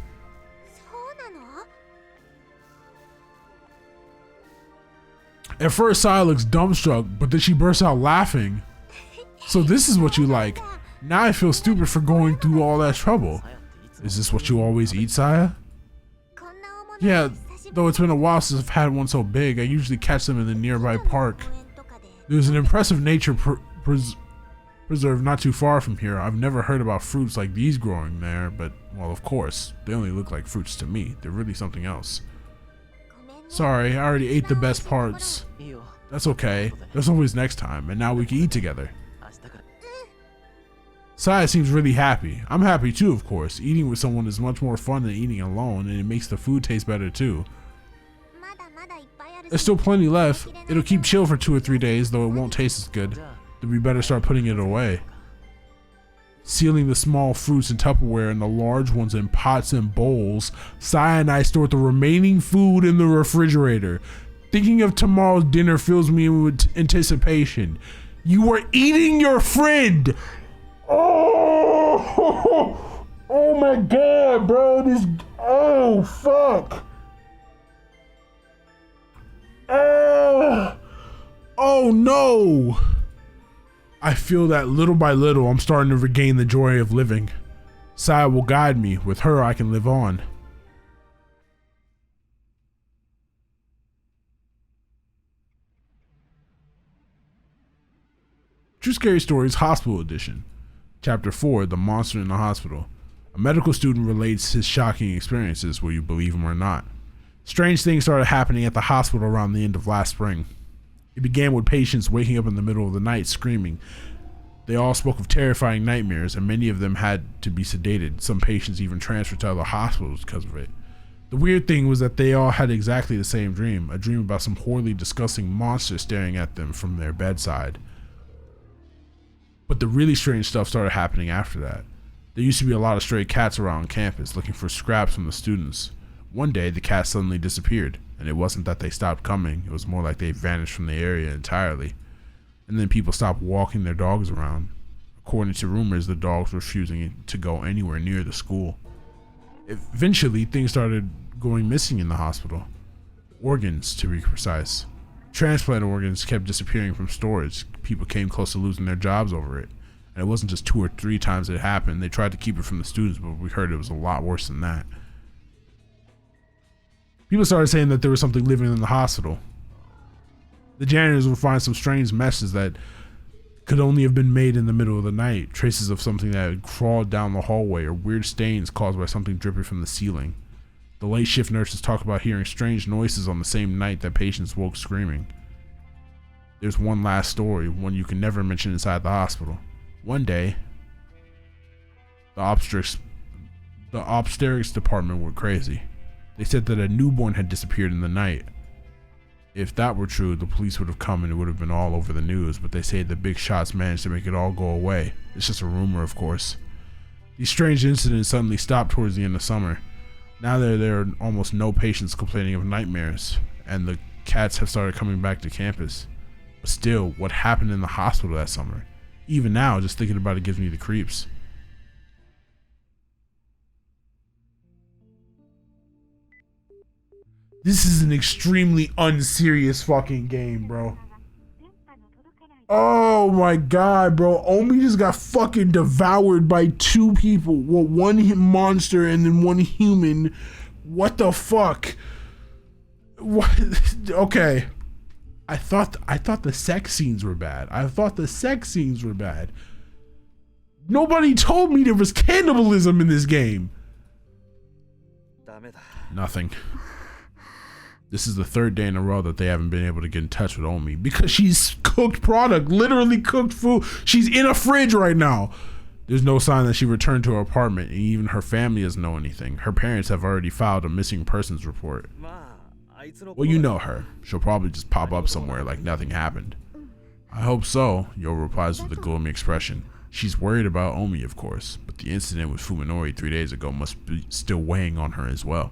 At first, Saya looks dumbstruck, but then she bursts out laughing. So this is what you like. Now I feel stupid for going through all that trouble. Is this what you always eat, Saya? Yeah, though it's been a while since I've had one so big, I usually catch them in the nearby park. There's an impressive nature preserve not too far from here. I've never heard about fruits like these growing there, but, well, of course, they only look like fruits to me. They're really something else. Sorry, I already ate the best parts. That's okay. There's always next time, and now we can eat together. Saya seems really happy. I'm happy too, of course. Eating with someone is much more fun than eating alone, and it makes the food taste better too. There's still plenty left. It'll keep chill for 2 or 3 days, though it won't taste as good. Then we better start putting it away. Sealing the small fruits in Tupperware and the large ones in pots and bowls, Saya and I stored the remaining food in the refrigerator. Thinking of tomorrow's dinner fills me with anticipation. You are eating your friend! Oh, oh my god, bro, oh, fuck. Oh no. I feel that little by little, I'm starting to regain the joy of living. Saya will guide me. With her, I can live on. True Scary Stories Hospital Edition. Chapter 4, The Monster in the Hospital. A medical student relates his shocking experiences, will you believe him or not. Strange things started happening at the hospital around the end of last spring. It began with patients waking up in the middle of the night screaming. They all spoke of terrifying nightmares, and many of them had to be sedated. Some patients even transferred to other hospitals because of it. The weird thing was that they all had exactly the same dream, a dream about some horribly disgusting monster staring at them from their bedside. But the really strange stuff started happening after that. There used to be a lot of stray cats around campus looking for scraps from the students. One day, the cats suddenly disappeared, and it wasn't that they stopped coming, it was more like they vanished from the area entirely. And then people stopped walking their dogs around. According to rumors, the dogs were refusing to go anywhere near the school. Eventually, things started going missing in the hospital. Organs, to be precise. Transplant organs kept disappearing from storage. People came close to losing their jobs over it. And it wasn't just 2 or 3 times it happened. They tried to keep it from the students, but we heard it was a lot worse than that. People started saying that there was something living in the hospital. The janitors would find some strange messes that could only have been made in the middle of the night. Traces of something that had crawled down the hallway, or weird stains caused by something dripping from the ceiling. The late shift nurses talk about hearing strange noises on the same night that patients woke screaming. There's one last story, one you can never mention inside the hospital. One day, the obstetrics department went crazy. They said that a newborn had disappeared in the night. If that were true, the police would have come and it would have been all over the news, but they say the big shots managed to make it all go away. It's just a rumor, of course. These strange incidents suddenly stopped towards the end of summer. Now there are almost no patients complaining of nightmares, and the cats have started coming back to campus. But still, what happened in the hospital that summer? Even now, just thinking about it gives me the creeps. This is an extremely unserious fucking game, bro. Oh my god, bro. Omi just got fucking devoured by 2 people. Well, one monster and then one human. What the fuck? What? Okay. I thought the sex scenes were bad. Nobody told me there was cannibalism in this game. Nothing. This is the third day in a row that they haven't been able to get in touch with Omi because she's cooked product, literally cooked food. She's in a fridge right now. There's no sign that she returned to her apartment, and even her family doesn't know anything. Her parents have already filed a missing persons report. Well, you know her. She'll probably just pop up somewhere like nothing happened. I hope so, Yo replies with a gloomy expression. She's worried about Omi, of course, but the incident with Fuminori 3 days ago must be still weighing on her as well.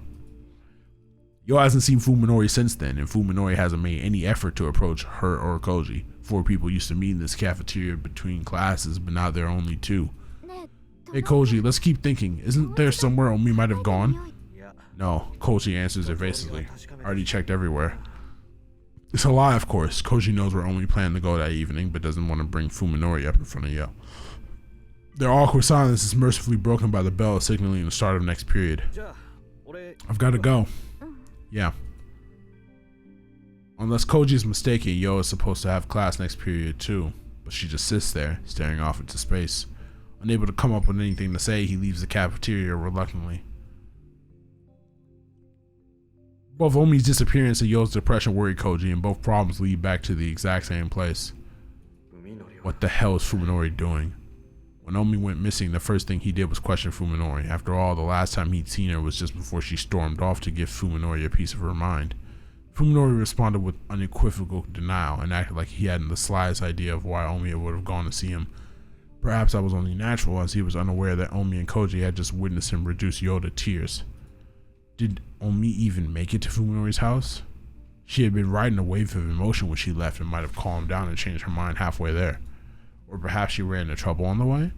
Yo hasn't seen Fuminori since then, and Fuminori hasn't made any effort to approach her or Koji. 4 people used to meet in this cafeteria between classes, but now there are only 2. Hey Koji, let's keep thinking. Isn't there somewhere Omi might have gone? No, Koji answers evasively. I already checked everywhere. It's a lie, of course. Koji knows where Omi planned to go that evening, but doesn't want to bring Fuminori up in front of Yo. Their awkward silence is mercifully broken by the bell signaling the start of next period. I've got to go. Yeah. Unless Koji is mistaken, Yo is supposed to have class next period too, but she just sits there, staring off into space. Unable to come up with anything to say, he leaves the cafeteria reluctantly. Both Omi's disappearance and Yo's depression worry Koji, and both problems lead back to the exact same place. What the hell is Fuminori doing? When Omi went missing, the first thing he did was question Fuminori. After all, the last time he'd seen her was just before she stormed off to give Fuminori a piece of her mind. Fuminori responded with unequivocal denial and acted like he hadn't the slightest idea of why Omi would have gone to see him. Perhaps that was only natural, as he was unaware that Omi and Koji had just witnessed him reduce Yo to tears. Did Omi even make it to Fuminori's house? She had been riding a wave of emotion when she left and might have calmed down and changed her mind halfway there. Or perhaps she ran into trouble on the way?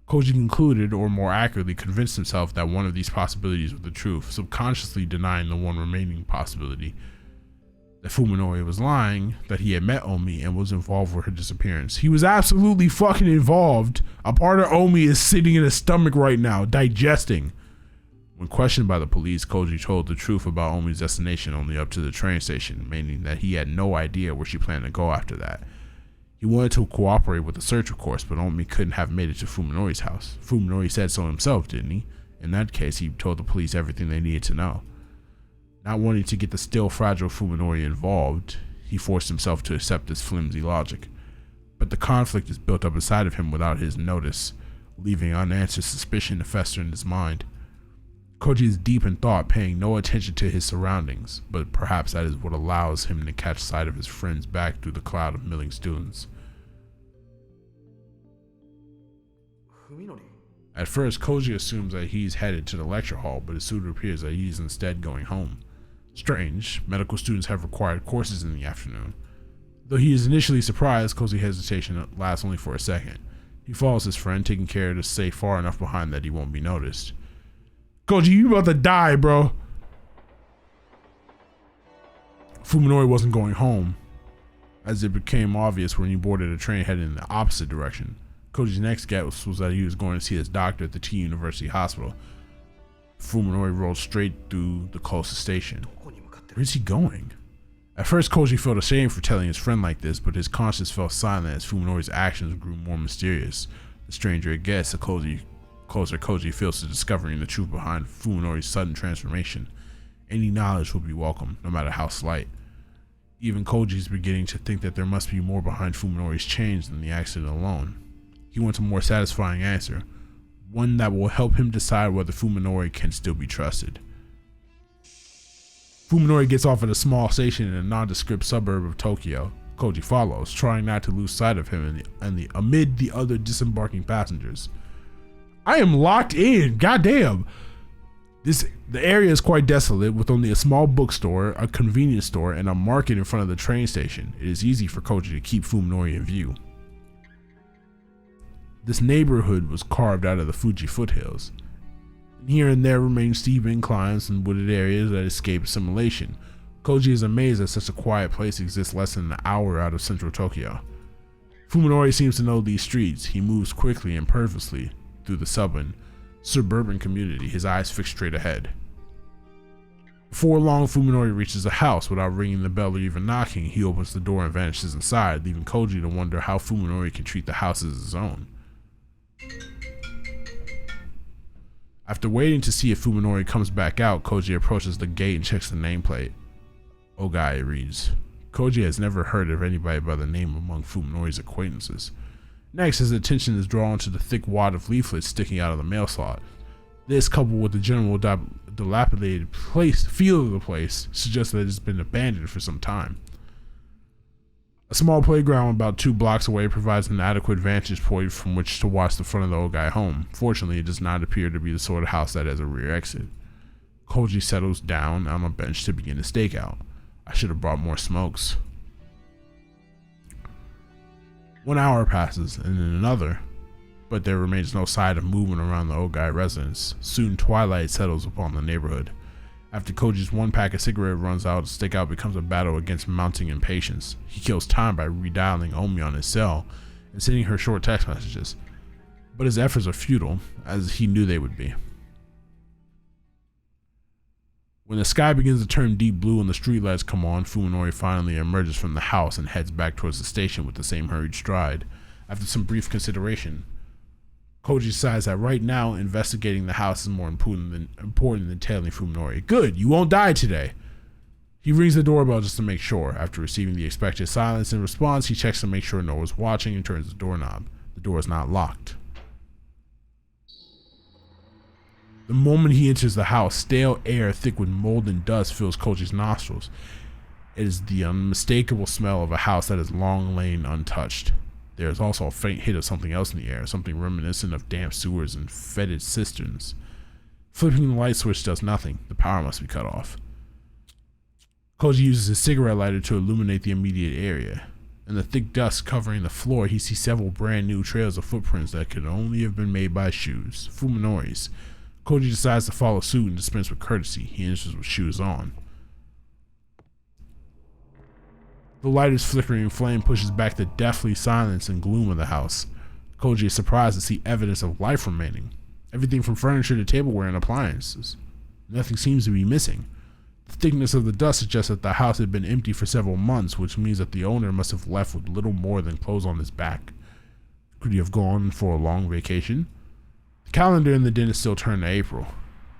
Koji concluded, or more accurately convinced himself, that one of these possibilities was the truth, subconsciously denying the one remaining possibility. That Fuminori was lying, that he had met Omi and was involved with her disappearance. He was absolutely fucking involved. A part of Omi is sitting in his stomach right now, digesting. When questioned by the police, Koji told the truth about Omi's destination only up to the train station, meaning that he had no idea where she planned to go after that. He wanted to cooperate with the search, of course, but Omi couldn't have made it to Fuminori's house. Fuminori said so himself, didn't he? In that case, he told the police everything they needed to know. Not wanting to get the still fragile Fuminori involved, he forced himself to accept this flimsy logic. But the conflict is built up inside of him without his notice, leaving unanswered suspicion to fester in his mind. Koji is deep in thought, paying no attention to his surroundings, but perhaps that is what allows him to catch sight of his friends back through the cloud of milling students. At first, Koji assumes that he's headed to the lecture hall, but it soon appears that he's instead going home. Strange, medical students have required courses in the afternoon. Though he is initially surprised, Koji's hesitation lasts only for a second. He follows his friend, taking care to stay far enough behind that he won't be noticed. Koji, you about to die, bro. Fuminori wasn't going home, as it became obvious when he boarded a train heading in the opposite direction. Koji's next guess was that he was going to see his doctor at the T University Hospital. Fuminori rolled straight through the closest station. Where is he going? At first, Koji felt ashamed for telling his friend like this, but his conscience fell silent as Fuminori's actions grew more mysterious. The stranger it gets, the closer Koji feels to discovering the truth behind Fuminori's sudden transformation. Any knowledge will be welcome, no matter how slight. Even Koji is beginning to think that there must be more behind Fuminori's change than the accident alone. He wants a more satisfying answer, one that will help him decide whether Fuminori can still be trusted. Fuminori gets off at a small station in a nondescript suburb of Tokyo. Koji follows, trying not to lose sight of him amid the other disembarking passengers. I am locked in, goddamn. The area is quite desolate, with only a small bookstore, a convenience store, and a market in front of the train station. It is easy for Koji to keep Fuminori in view. This neighborhood was carved out of the Fuji foothills. Here and there remain steep inclines and wooded areas that escape assimilation. Koji is amazed that such a quiet place exists less than an hour out of central Tokyo. Fuminori seems to know these streets. He moves quickly and purposely through the suburban community, his eyes fixed straight ahead. Before long, Fuminori reaches a house. Without ringing the bell or even knocking, he opens the door and vanishes inside, leaving Koji to wonder how Fuminori can treat the house as his own. After waiting to see if Fuminori comes back out, Koji approaches the gate and checks the nameplate. Ogai reads. Koji has never heard of anybody by the name among Fuminori's acquaintances. Next, his attention is drawn to the thick wad of leaflets sticking out of the mail slot. This, coupled with the general dilapidated feel of the place, suggests that it's been abandoned for some time. A small playground about 2 blocks away provides an adequate vantage point from which to watch the front of the Ogai home. Fortunately, it does not appear to be the sort of house that has a rear exit. Koji settles down on a bench to begin his stakeout. I should have brought more smokes. 1 hour passes, and then another, but there remains no sign of movement around the Ogai residence. Soon twilight settles upon the neighborhood. After Koji's 1 pack of cigarette runs out, stakeout becomes a battle against mounting impatience. He kills time by redialing Omi on his cell and sending her short text messages, but his efforts are futile, as he knew they would be. When the sky begins to turn deep blue and the streetlights come on, Fuminori finally emerges from the house and heads back towards the station with the same hurried stride. After some brief consideration, Koji decides that right now investigating the house is more important than tailing Fuminori. Good, you won't die today. He rings the doorbell just to make sure. After receiving the expected silence in response, he checks to make sure no one's watching and turns the doorknob. The door is not locked. The moment he enters the house, stale air thick with mold and dust fills Koji's nostrils. It is the unmistakable smell of a house that has long lain untouched. There is also a faint hit of something else in the air, something reminiscent of damp sewers and fetid cisterns. Flipping the light switch does nothing. The power must be cut off. Koji uses his cigarette lighter to illuminate the immediate area. In the thick dust covering the floor, he sees several brand new trails of footprints that could only have been made by shoes. Fuminori's. Koji decides to follow suit and dispense with courtesy. He enters with shoes on. The lighter's flickering flame pushes back the deathly silence and gloom of the house. Koji is surprised to see evidence of life remaining. Everything from furniture to tableware and appliances. Nothing seems to be missing. The thickness of the dust suggests that the house had been empty for several months, which means that the owner must have left with little more than clothes on his back. Could he have gone for a long vacation? The calendar in the den is still turned to April.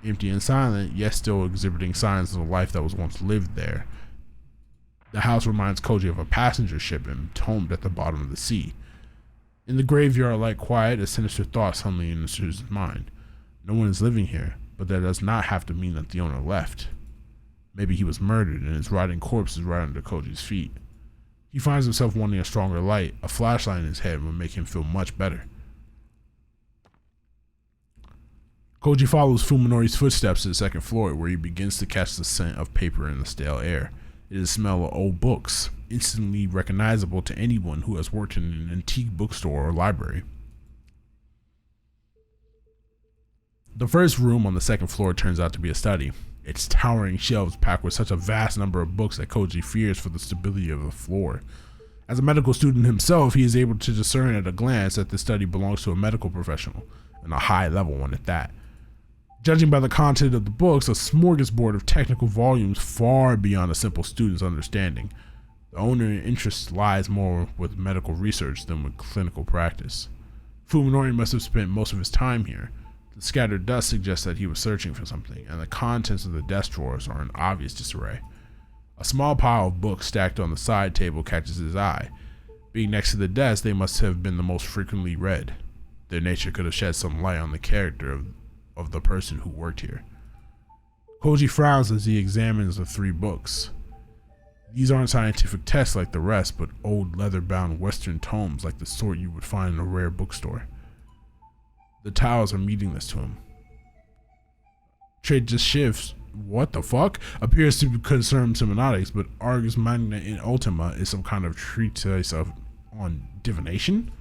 Empty and silent, yet still exhibiting signs of the life that was once lived there. The house reminds Koji of a passenger ship entombed at the bottom of the sea. In the graveyard-like quiet, a sinister thought suddenly enters his mind. No one is living here, but that does not have to mean that the owner left. Maybe he was murdered and his rotting corpse is right under Koji's feet. He finds himself wanting a stronger light. A flashlight in his head would make him feel much better. Koji follows Fuminori's footsteps to the 2nd floor, where he begins to catch the scent of paper in the stale air. It is the smell of old books, instantly recognizable to anyone who has worked in an antique bookstore or library. The first room on the 2nd floor turns out to be a study. Its towering shelves packed with such a vast number of books that Koji fears for the stability of the floor. As a medical student himself, he is able to discern at a glance that the study belongs to a medical professional, and a high-level one at that. Judging by the content of the books, a smorgasbord of technical volumes far beyond a simple student's understanding. The owner's interest lies more with medical research than with clinical practice. Fuminori must have spent most of his time here. The scattered dust suggests that he was searching for something, and the contents of the desk drawers are in obvious disarray. A small pile of books stacked on the side table catches his eye. Being next to the desk, they must have been the most frequently read. Their nature could have shed some light on the character of the person who worked here. Koji frowns as he examines the 3 books. These aren't scientific texts like the rest, but old leather-bound Western tomes like the sort you would find in a rare bookstore. The titles are meaningless to him. Trade just shifts. What the fuck? Appears to concern semiotics, but Ars Magna in Ultima is some kind of treatise on divination?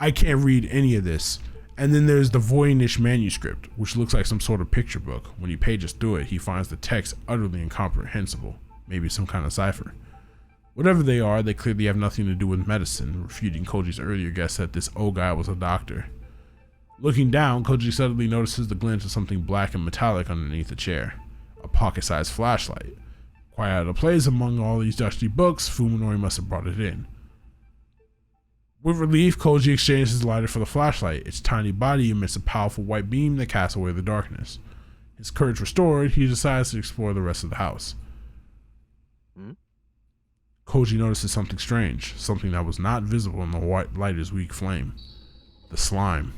I can't read any of this. And then there's the Voynich manuscript, which looks like some sort of picture book. When he pages through it, he finds the text utterly incomprehensible. Maybe some kind of cipher. Whatever they are, they clearly have nothing to do with medicine, refuting Koji's earlier guess that this old guy was a doctor. Looking down, Koji suddenly notices the glint of something black and metallic underneath the chair. A pocket-sized flashlight. Quite out of place among all these dusty books, Fuminori must have brought it in. With relief, Koji exchanges his lighter for the flashlight. Its tiny body emits a powerful white beam that casts away the darkness. His courage restored, he decides to explore the rest of the house. Koji notices something strange, something that was not visible in the white lighter's weak flame. The slime.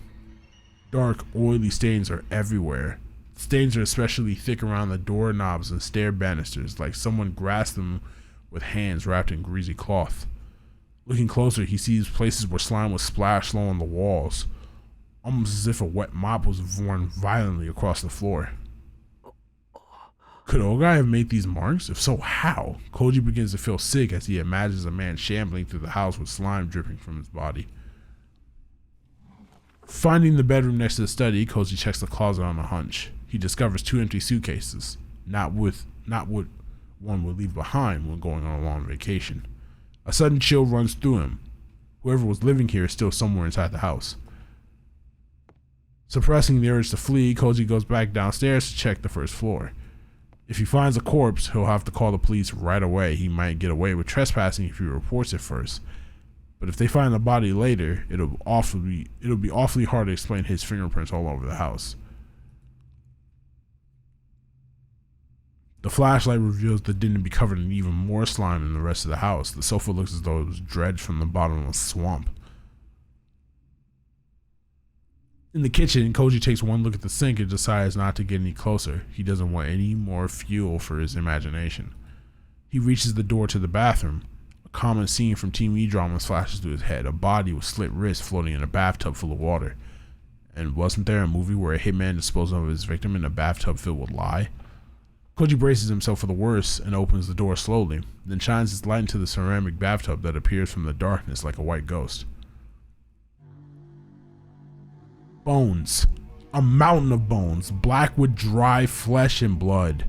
Dark, oily stains are everywhere. Stains are especially thick around the doorknobs and stair banisters, like someone grasped them with hands wrapped in greasy cloth. Looking closer, he sees places where slime was splashed low on the walls, almost as if a wet mop was worn violently across the floor. Could Ogai have made these marks? If so, how? Koji begins to feel sick as he imagines a man shambling through the house with slime dripping from his body. Finding the bedroom next to the study, Koji checks the closet on a hunch. He discovers 2 empty suitcases, not what one would leave behind when going on a long vacation. A sudden chill runs through him. Whoever was living here is still somewhere inside the house. Suppressing the urge to flee, Koji goes back downstairs to check the first floor. If he finds a corpse, he'll have to call the police right away. He might get away with trespassing if he reports it first. But if they find the body later, it'll be awfully hard to explain his fingerprints all over the house. The flashlight reveals the den to be covered in even more slime than the rest of the house. The sofa looks as though it was dredged from the bottom of a swamp. In the kitchen, Koji takes one look at the sink and decides not to get any closer. He doesn't want any more fuel for his imagination. He reaches the door to the bathroom. A common scene from TV dramas flashes through his head, a body with slit wrists floating in a bathtub full of water. And wasn't there a movie where a hitman disposed of his victim in a bathtub filled with lye? Koji braces himself for the worst and opens the door slowly, then shines his light into the ceramic bathtub that appears from the darkness like a white ghost. Bones. A mountain of bones, black with dry flesh and blood.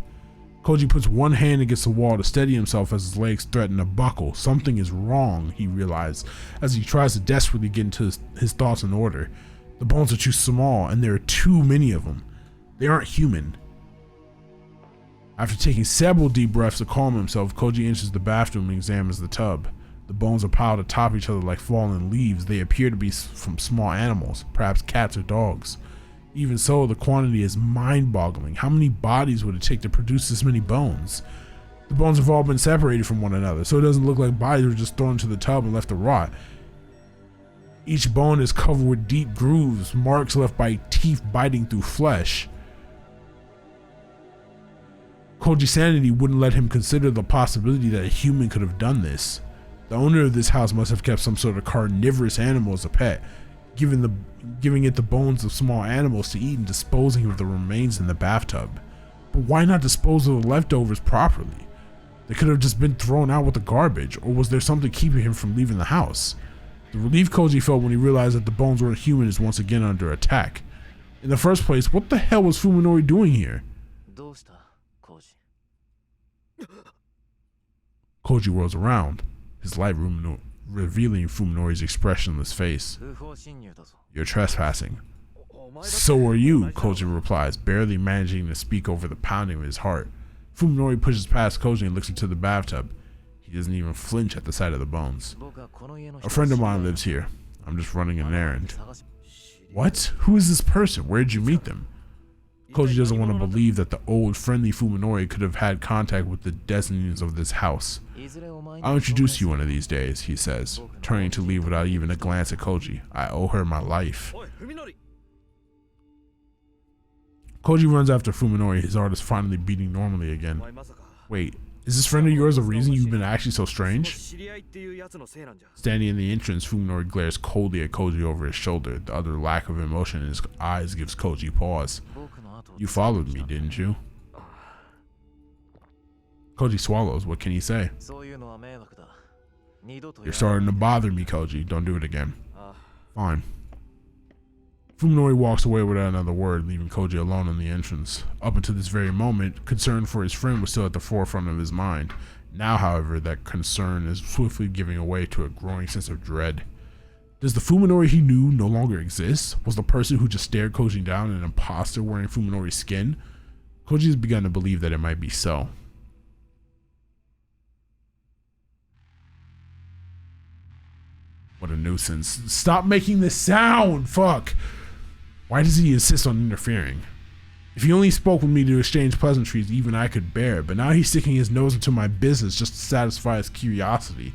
Koji puts one hand against the wall to steady himself as his legs threaten to buckle. Something is wrong, he realizes, as he tries to desperately get into his thoughts in order. The bones are too small, and there are too many of them. They aren't human. After taking several deep breaths to calm himself, Koji enters the bathroom and examines the tub. The bones are piled atop each other like fallen leaves. They appear to be from small animals, perhaps cats or dogs. Even so, the quantity is mind-boggling. How many bodies would it take to produce this many bones? The bones have all been separated from one another, so it doesn't look like bodies were just thrown into the tub and left to rot. Each bone is covered with deep grooves, marks left by teeth biting through flesh. Koji's sanity wouldn't let him consider the possibility that a human could have done this. The owner of this house must have kept some sort of carnivorous animal as a pet, giving it the bones of small animals to eat and disposing of the remains in the bathtub. But why not dispose of the leftovers properly? They could have just been thrown out with the garbage, or was there something keeping him from leaving the house? The relief Koji felt when he realized that the bones weren't human is once again under attack. In the first place, what the hell was Fuminori doing here? Koji whirls around, his light revealing Fuminori's expressionless face. You're trespassing. So are you, Koji replies, barely managing to speak over the pounding of his heart. Fuminori pushes past Koji and looks into the bathtub. He doesn't even flinch at the sight of the bones. A friend of mine lives here. I'm just running an errand. What? Who is this person? Where did you meet them? Koji doesn't want to believe that the old, friendly Fuminori could have had contact with the destinies of this house. I'll introduce you one of these days, he says, turning to leave without even a glance at Koji. I owe her my life. Koji runs after Fuminori, his heart is finally beating normally again. Wait, is this friend of yours the reason you've been acting so strange? Standing in the entrance, Fuminori glares coldly at Koji over his shoulder. The utter lack of emotion in his eyes gives Koji pause. You followed me, didn't you? Koji swallows. What can he say? You're starting to bother me, Koji. Don't do it again. Fine. Fuminori walks away without another word, leaving Koji alone in the entrance. Up until this very moment, concern for his friend was still at the forefront of his mind. Now, however, that concern is swiftly giving way to a growing sense of dread. Does the Fuminori he knew no longer exist? Was the person who just stared Koji down an imposter wearing Fuminori's skin? Koji has begun to believe that it might be so. What a nuisance. Stop making this sound! Fuck! Why does he insist on interfering? If he only spoke with me to exchange pleasantries, even I could bear it, but now he's sticking his nose into my business just to satisfy his curiosity.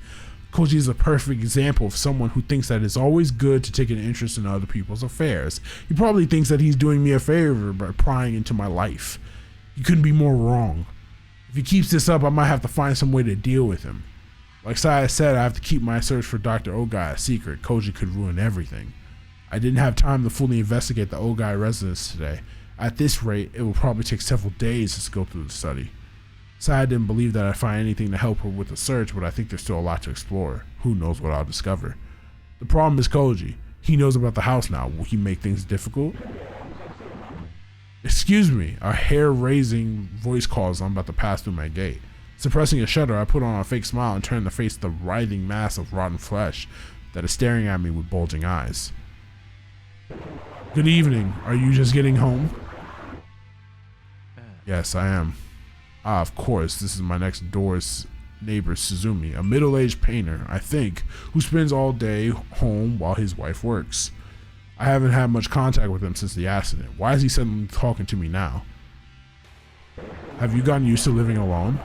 Koji is a perfect example of someone who thinks that it's always good to take an interest in other people's affairs. He probably thinks that he's doing me a favor by prying into my life. He couldn't be more wrong. If he keeps this up, I might have to find some way to deal with him. Like Saya said, I have to keep my search for Dr. Ogai a secret. Koji could ruin everything. I didn't have time to fully investigate the Ogai residence today. At this rate, it will probably take several days to go through the study. Saya didn't believe that I'd find anything to help her with the search, but I think there's still a lot to explore. Who knows what I'll discover. The problem is Koji. He knows about the house now. Will he make things difficult? Excuse me, a hair-raising voice calls I'm about to pass through my gate. Suppressing a shudder, I put on a fake smile and turn to face the writhing mass of rotten flesh that is staring at me with bulging eyes. Good evening. Are you just getting home? Yes, I am. Ah, of course, this is my next door's neighbor Suzumi, a middle-aged painter, I think, who spends all day home while his wife works. I haven't had much contact with him since the accident. Why is he suddenly talking to me now? Have you gotten used to living alone?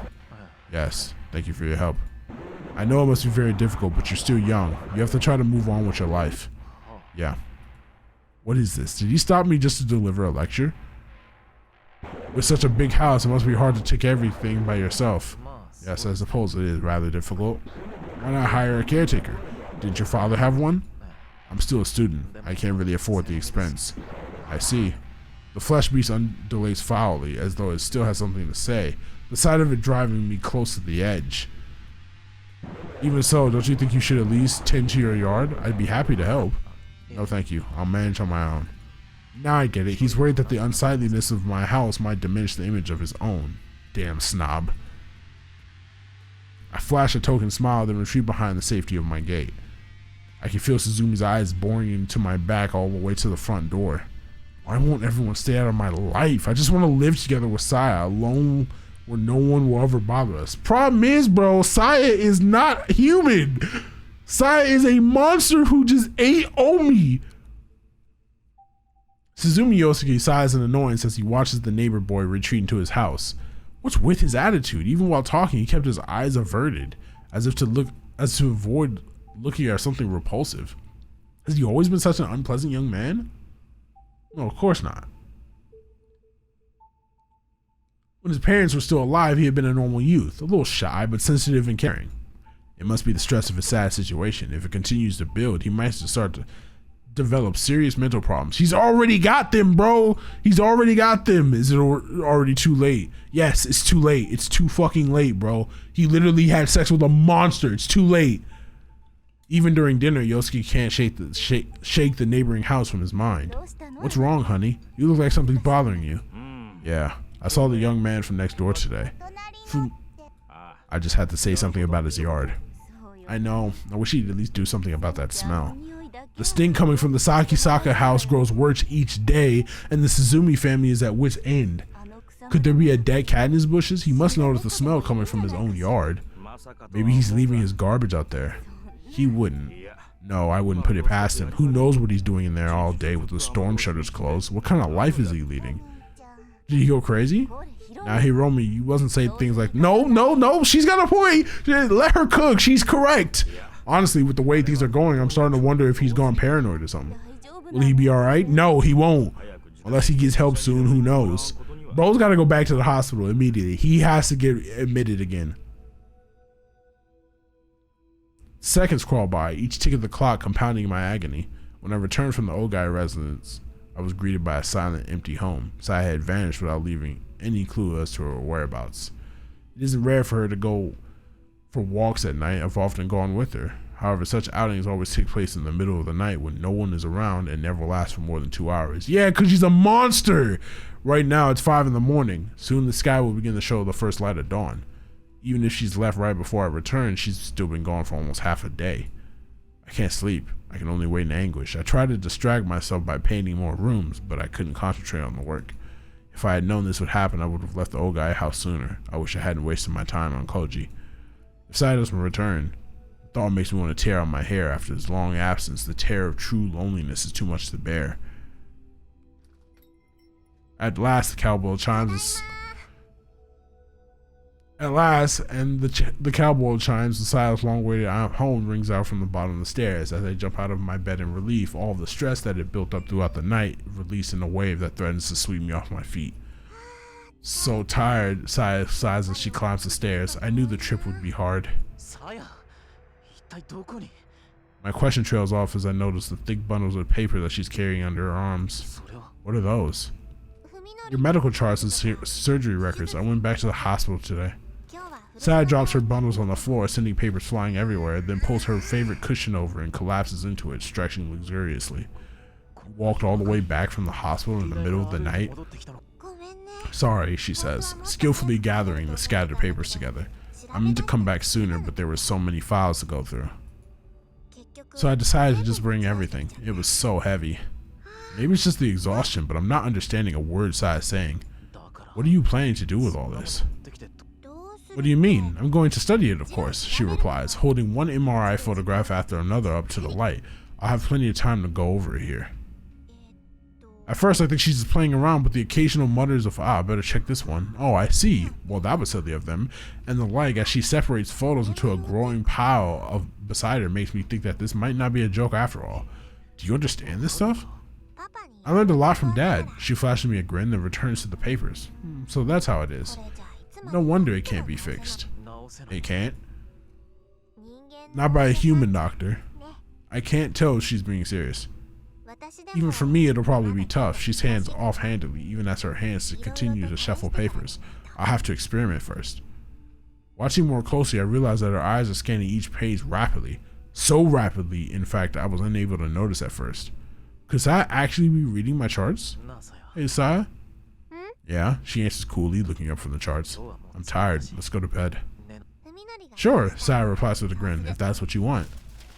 Yes, thank you for your help. I know it must be very difficult, but you're still young. You have to try to move on with your life. Yeah. What is this? Did he stop me just to deliver a lecture? With such a big house, it must be hard to take everything by yourself. Yes, I suppose it is rather difficult. Why not hire a caretaker? Didn't your father have one? I'm still a student. I can't really afford the expense. I see. The flesh beast undulates foully, as though it still has something to say, the sight of it driving me close to the edge. Even so, don't you think you should at least tend to your yard? I'd be happy to help. No, thank you. I'll manage on my own. Now I get it. He's worried that the unsightliness of my house might diminish the image of his own. Damn snob. I flash a token smile, then retreat behind the safety of my gate. I can feel Suzumi's eyes boring into my back all the way to the front door. Why won't everyone stay out of my life? I just want to live together with Saya, alone where no one will ever bother us. Problem is, bro, Saya is not human. Saya is a monster who just ate Omi. Suzumi Yosuke sighs in annoyance as he watches the neighbor boy retreat into his house. What's with his attitude? Even while talking, he kept his eyes averted, as to avoid looking at something repulsive. Has he always been such an unpleasant young man? No, of course not. When his parents were still alive, he had been a normal youth, a little shy, but sensitive and caring. It must be the stress of his sad situation. If it continues to build, he might start to develop serious mental problems. He's already got them, bro. He's already got them. Is it already too late? Yes, it's too late. It's too fucking late, bro. He literally had sex with a monster. It's too late. Even during dinner, Yosuke can't shake the neighboring house from his mind. What's wrong, honey? You look like something's bothering you. Yeah, I saw the young man from next door today. I just had to say something about his yard. I know. I wish he'd at least do something about that smell. The stink coming from the Sakisaka house grows worse each day, and the Suzumi family is at wit's end. Could there be a dead cat in his bushes? He must notice the smell coming from his own yard. Maybe he's leaving his garbage out there. He wouldn't. No, I wouldn't put it past him. Who knows what he's doing in there all day with the storm shutters closed? What kind of life is he leading? Did he go crazy? Now, Hiromi, you wasn't saying things like, no, she's got a point. Let her cook. She's correct. Honestly, with the way things are going, I'm starting to wonder if he's gone paranoid or something. Will he be all right? No, he won't. Unless he gets help soon, who knows? Bro's got to go back to the hospital immediately. He has to get admitted again. Seconds crawl by, each tick of the clock compounding my agony. When I returned from the Ogai residence, I was greeted by a silent, empty home. Saya had vanished without leaving any clue as to her whereabouts. It isn't rare for her to go for walks at night. I've often gone with her. However, such outings always take place in the middle of the night when no one is around and never last for more than 2 hours. Yeah, because she's a monster! Right now, it's 5 in the morning. Soon the sky will begin to show the first light of dawn. Even if she's left right before I return, she's still been gone for almost half a day. I can't sleep. I can only wait in anguish. I tried to distract myself by painting more rooms, but I couldn't concentrate on the work. If I had known this would happen, I would have left the Ogai house sooner. I wish I hadn't wasted my time on Koji. If Saya doesn't return, the thought makes me want to tear out my hair. After his long absence, the terror of true loneliness is too much to bear. At last, the cowbell chimes. At last, and the cowbell chimes. The Silas long-awaited "I'm home" rings out from the bottom of the stairs. As I jump out of my bed in relief, all of the stress that had built up throughout the night released in a wave that threatens to sweep me off my feet. So tired, Saya sighs as she climbs the stairs. I knew the trip would be hard. My question trails off as I notice the thick bundles of paper that she's carrying under her arms. What are those? Your medical charts and surgery records. I went back to the hospital today. Saya drops her bundles on the floor, sending papers flying everywhere, then pulls her favorite cushion over and collapses into it, stretching luxuriously. Walked all the way back from the hospital in the middle of the night? Sorry, she says, skillfully gathering the scattered papers together. I meant to come back sooner, but there were so many files to go through. So I decided to just bring everything. It was so heavy. Maybe it's just the exhaustion, but I'm not understanding a word Saya is saying. What are you planning to do with all this? What do you mean? I'm going to study it, of course, she replies, holding one MRI photograph after another up to the light. I'll have plenty of time to go over it here. At first, I think she's just playing around, but the occasional mutters of, I better check this one. Oh, I see. Well, that was silly of them. And the like, as she separates photos into a growing pile of beside her, makes me think that this might not be a joke after all. Do you understand this stuff? I learned a lot from Dad. She flashes me a grin, then returns to the papers. So that's how it is. No wonder it can't be fixed. It can't? Not by a human doctor. I can't tell if she's being serious. Even for me, it'll probably be tough. She's hands offhandedly, even as her hands continue to shuffle papers. I'll have to experiment first. Watching more closely, I realize that her eyes are scanning each page rapidly. So rapidly, in fact, I was unable to notice at first. Could Saya actually be reading my charts? Hey, Saya? Yeah, she answers coolly, looking up from the charts. I'm tired. Let's go to bed. Sure, Saya replies with a grin, if that's what you want.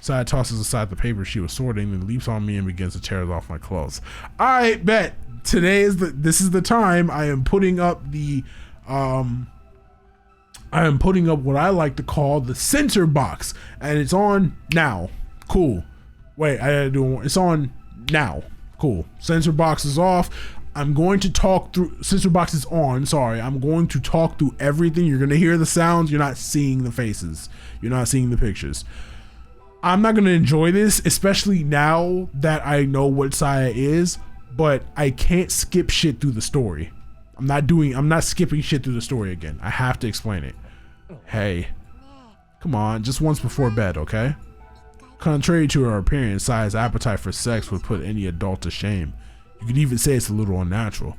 Saya tosses aside the paper she was sorting, then leaps on me and begins to tear off my clothes. I bet this is the time I am putting up the what I like to call the censor box, and it's on now. Cool. Wait, I gotta do it. It's on now. Cool. Censor box is off. I'm going to talk through. Censor box is on. Sorry. I'm going to talk through everything. You're gonna hear the sounds. You're not seeing the faces. You're not seeing the pictures. I'm not gonna enjoy this, especially now that I know what Saya is, but I can't skip shit through the story. I'm not skipping shit through the story again. I have to explain it. Hey, come on, just once before bed, okay? Contrary to her appearance, Saya's appetite for sex would put any adult to shame. You could even say it's a little unnatural.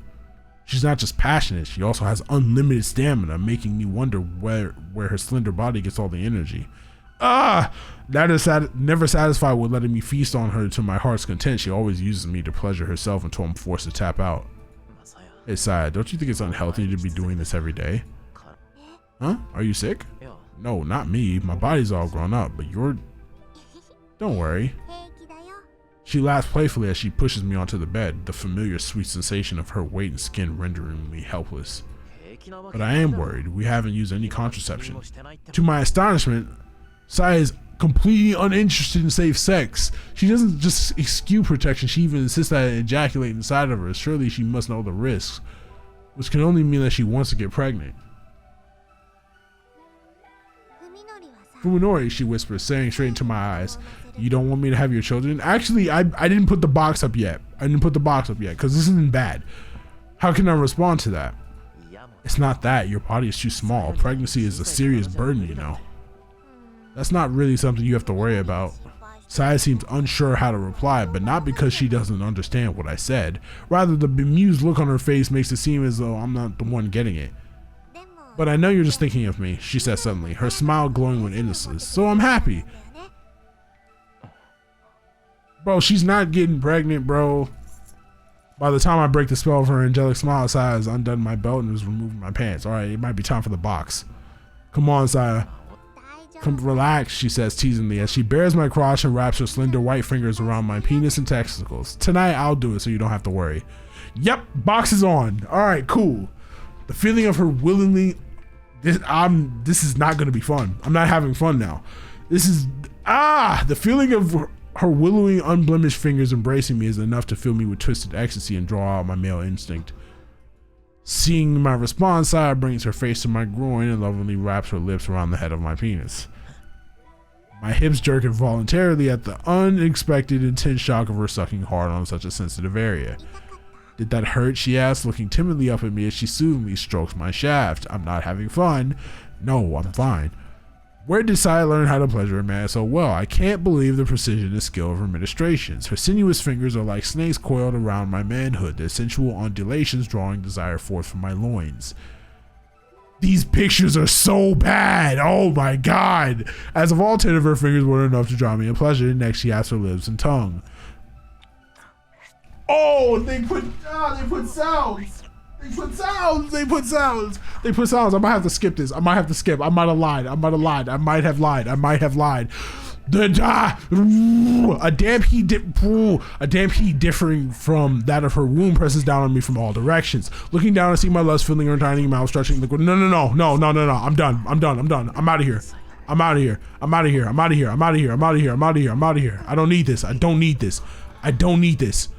She's not just passionate, she also has unlimited stamina, making me wonder where her slender body gets all the energy. That is never satisfied with letting me feast on her to my heart's content. She always uses me to pleasure herself until I'm forced to tap out. Hey Saya, don't you think it's unhealthy to be doing this every day? Huh? Are you sick? No, not me. My body's all grown up, but you're... Don't worry. She laughs playfully as she pushes me onto the bed, the familiar sweet sensation of her weight and skin rendering me helpless. But I am worried. We haven't used any contraception. To my astonishment, Saya is completely uninterested in safe sex. She doesn't just eschew protection, she even insists that I ejaculate inside of her. Surely she must know the risks, which can only mean that she wants to get pregnant. Fuminori, she whispers, staring straight into my eyes. You don't want me to have your children? Actually, I didn't put the box up yet. Because this isn't bad. How can I respond to that? It's not that. Your body is too small. Pregnancy is a serious burden, you know. That's not really something you have to worry about. Saya seems unsure how to reply, but not because she doesn't understand what I said. Rather, the bemused look on her face makes it seem as though I'm not the one getting it. But I know you're just thinking of me, she says suddenly, her smile glowing with innocence. So I'm happy. Bro, she's not getting pregnant, bro. By the time I break the spell of her angelic smile, Saya has undone my belt and is removing my pants. Alright, it might be time for the box. Come on, Saya. Come relax, she says teasingly as she bares my crotch and wraps her slender white fingers around my penis and testicles. Tonight, I'll do it so you don't have to worry. Yep, box is on. Alright, cool. The feeling of her willingly... This is not going to be fun. I'm not having fun now. This is... The feeling of her willingly unblemished fingers embracing me is enough to fill me with twisted ecstasy and draw out my male instinct. Seeing my response, Saya brings her face to my groin and lovingly wraps her lips around the head of my penis. My hips jerk involuntarily at the unexpected intense shock of her sucking hard on such a sensitive area. Did that hurt? She asked, looking timidly up at me as she soothingly strokes my shaft. I'm not having fun. No, I'm fine. Where did Saya learn how to pleasure a man so well? I can't believe the precision and skill of her ministrations. Her sinuous fingers are like snakes coiled around my manhood, their sensual undulations drawing desire forth from my loins. These pictures are so bad. Oh my god. As if all 10 of her fingers weren't enough to draw me in pleasure, next she has her lips and tongue. Oh, they put sounds. They put sounds. I might have to skip this. I might have lied. A damp heat differing from that of her womb presses down on me from all directions. Looking down, I see my lust filling her tiny mouth, stretching liquid. No. I'm done. I'm out of here. I'm out of here. I don't need this.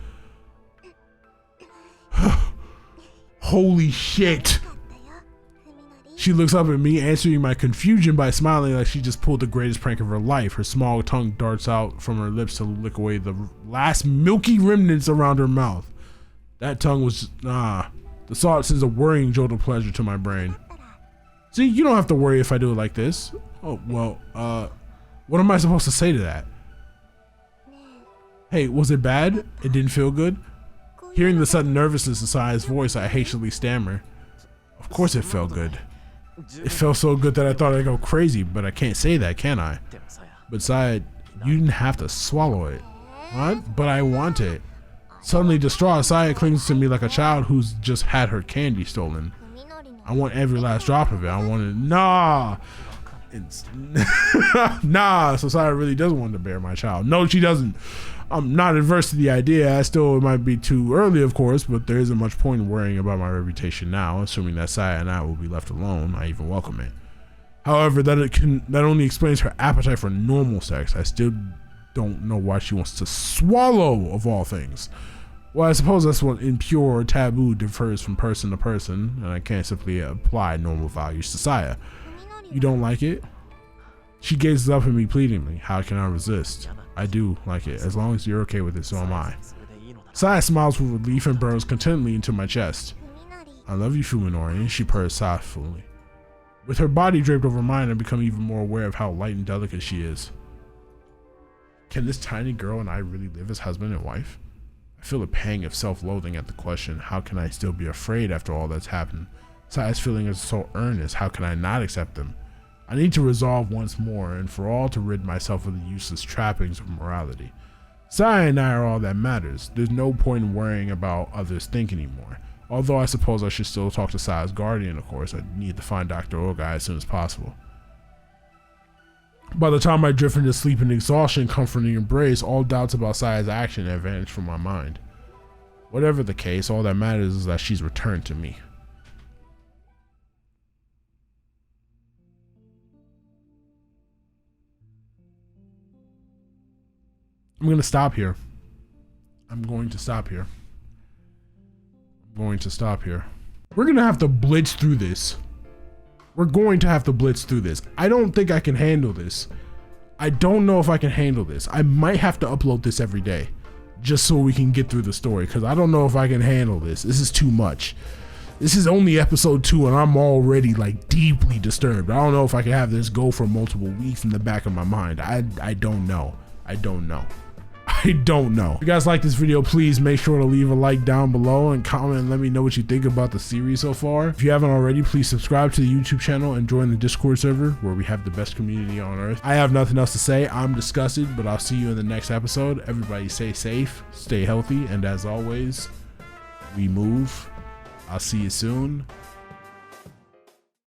Holy shit. She looks up at me, answering my confusion by smiling like she just pulled the greatest prank of her life. Her small tongue darts out from her lips to lick away the last milky remnants around her mouth. That tongue was, the thought sends a worrying jolt of pleasure to my brain. See, you don't have to worry if I do it like this. Oh, well, what am I supposed to say to that? Hey, was it bad? It didn't feel good? Hearing the sudden nervousness in Saya's voice, I hastily stammer. Of course it felt good. It felt so good that I thought I'd go crazy, but I can't say that, can I? But Saya, you didn't have to swallow it. What? But I want it. Suddenly distraught, Saya clings to me like a child who's just had her candy stolen. I want every last drop of it. I want it. Nah. So Saya really doesn't want to bear my child. No, she doesn't. I'm not adverse to the idea. It might be too early, of course, but there isn't much point in worrying about my reputation now, assuming that Saya and I will be left alone. I even welcome it. However, that only explains her appetite for normal sex. I still don't know why she wants to swallow, of all things. Well, I suppose that's what impure or taboo differs from person to person, and I can't simply apply normal values to Saya. You don't like it? She gazes up at me pleadingly. How can I resist? I do like it. As long as you're okay with it, so am I. Saya smiles with relief and burrows contentedly into my chest. I love you, Fuminori, she purrs softly. With her body draped over mine, I become even more aware of how light and delicate she is. Can this tiny girl and I really live as husband and wife? I feel a pang of self-loathing at the question, how can I still be afraid after all that's happened? Saya's feeling is so earnest, how can I not accept them? I need to resolve once more and for all to rid myself of the useless trappings of morality. Saya and I are all that matters. There's no point in worrying about others think anymore. Although I suppose I should still talk to Saya's guardian, of course. I need to find Dr. Ogai as soon as possible. By the time I drift into sleep and exhaustion, comforting embrace, all doubts about Saya's action have vanished from my mind. Whatever the case, all that matters is that she's returned to me. I'm going to stop here. We're going to have to blitz through this. I don't think I can handle this. I don't know if I can handle this. I might have to upload this every day just so we can get through the story, because I don't know if I can handle this. This is too much. This is only episode 2 and I'm already like deeply disturbed. I don't know if I can have this go for multiple weeks in the back of my mind. I don't know. If you guys like this video, please make sure to leave a like down below and comment and let me know what you think about the series so far. If you haven't already, please subscribe to the YouTube channel and join the Discord server where we have the best community on earth. I have nothing else to say. I'm disgusted, but I'll see you in the next episode. Everybody stay safe, stay healthy, and as always, we move. I'll see you soon.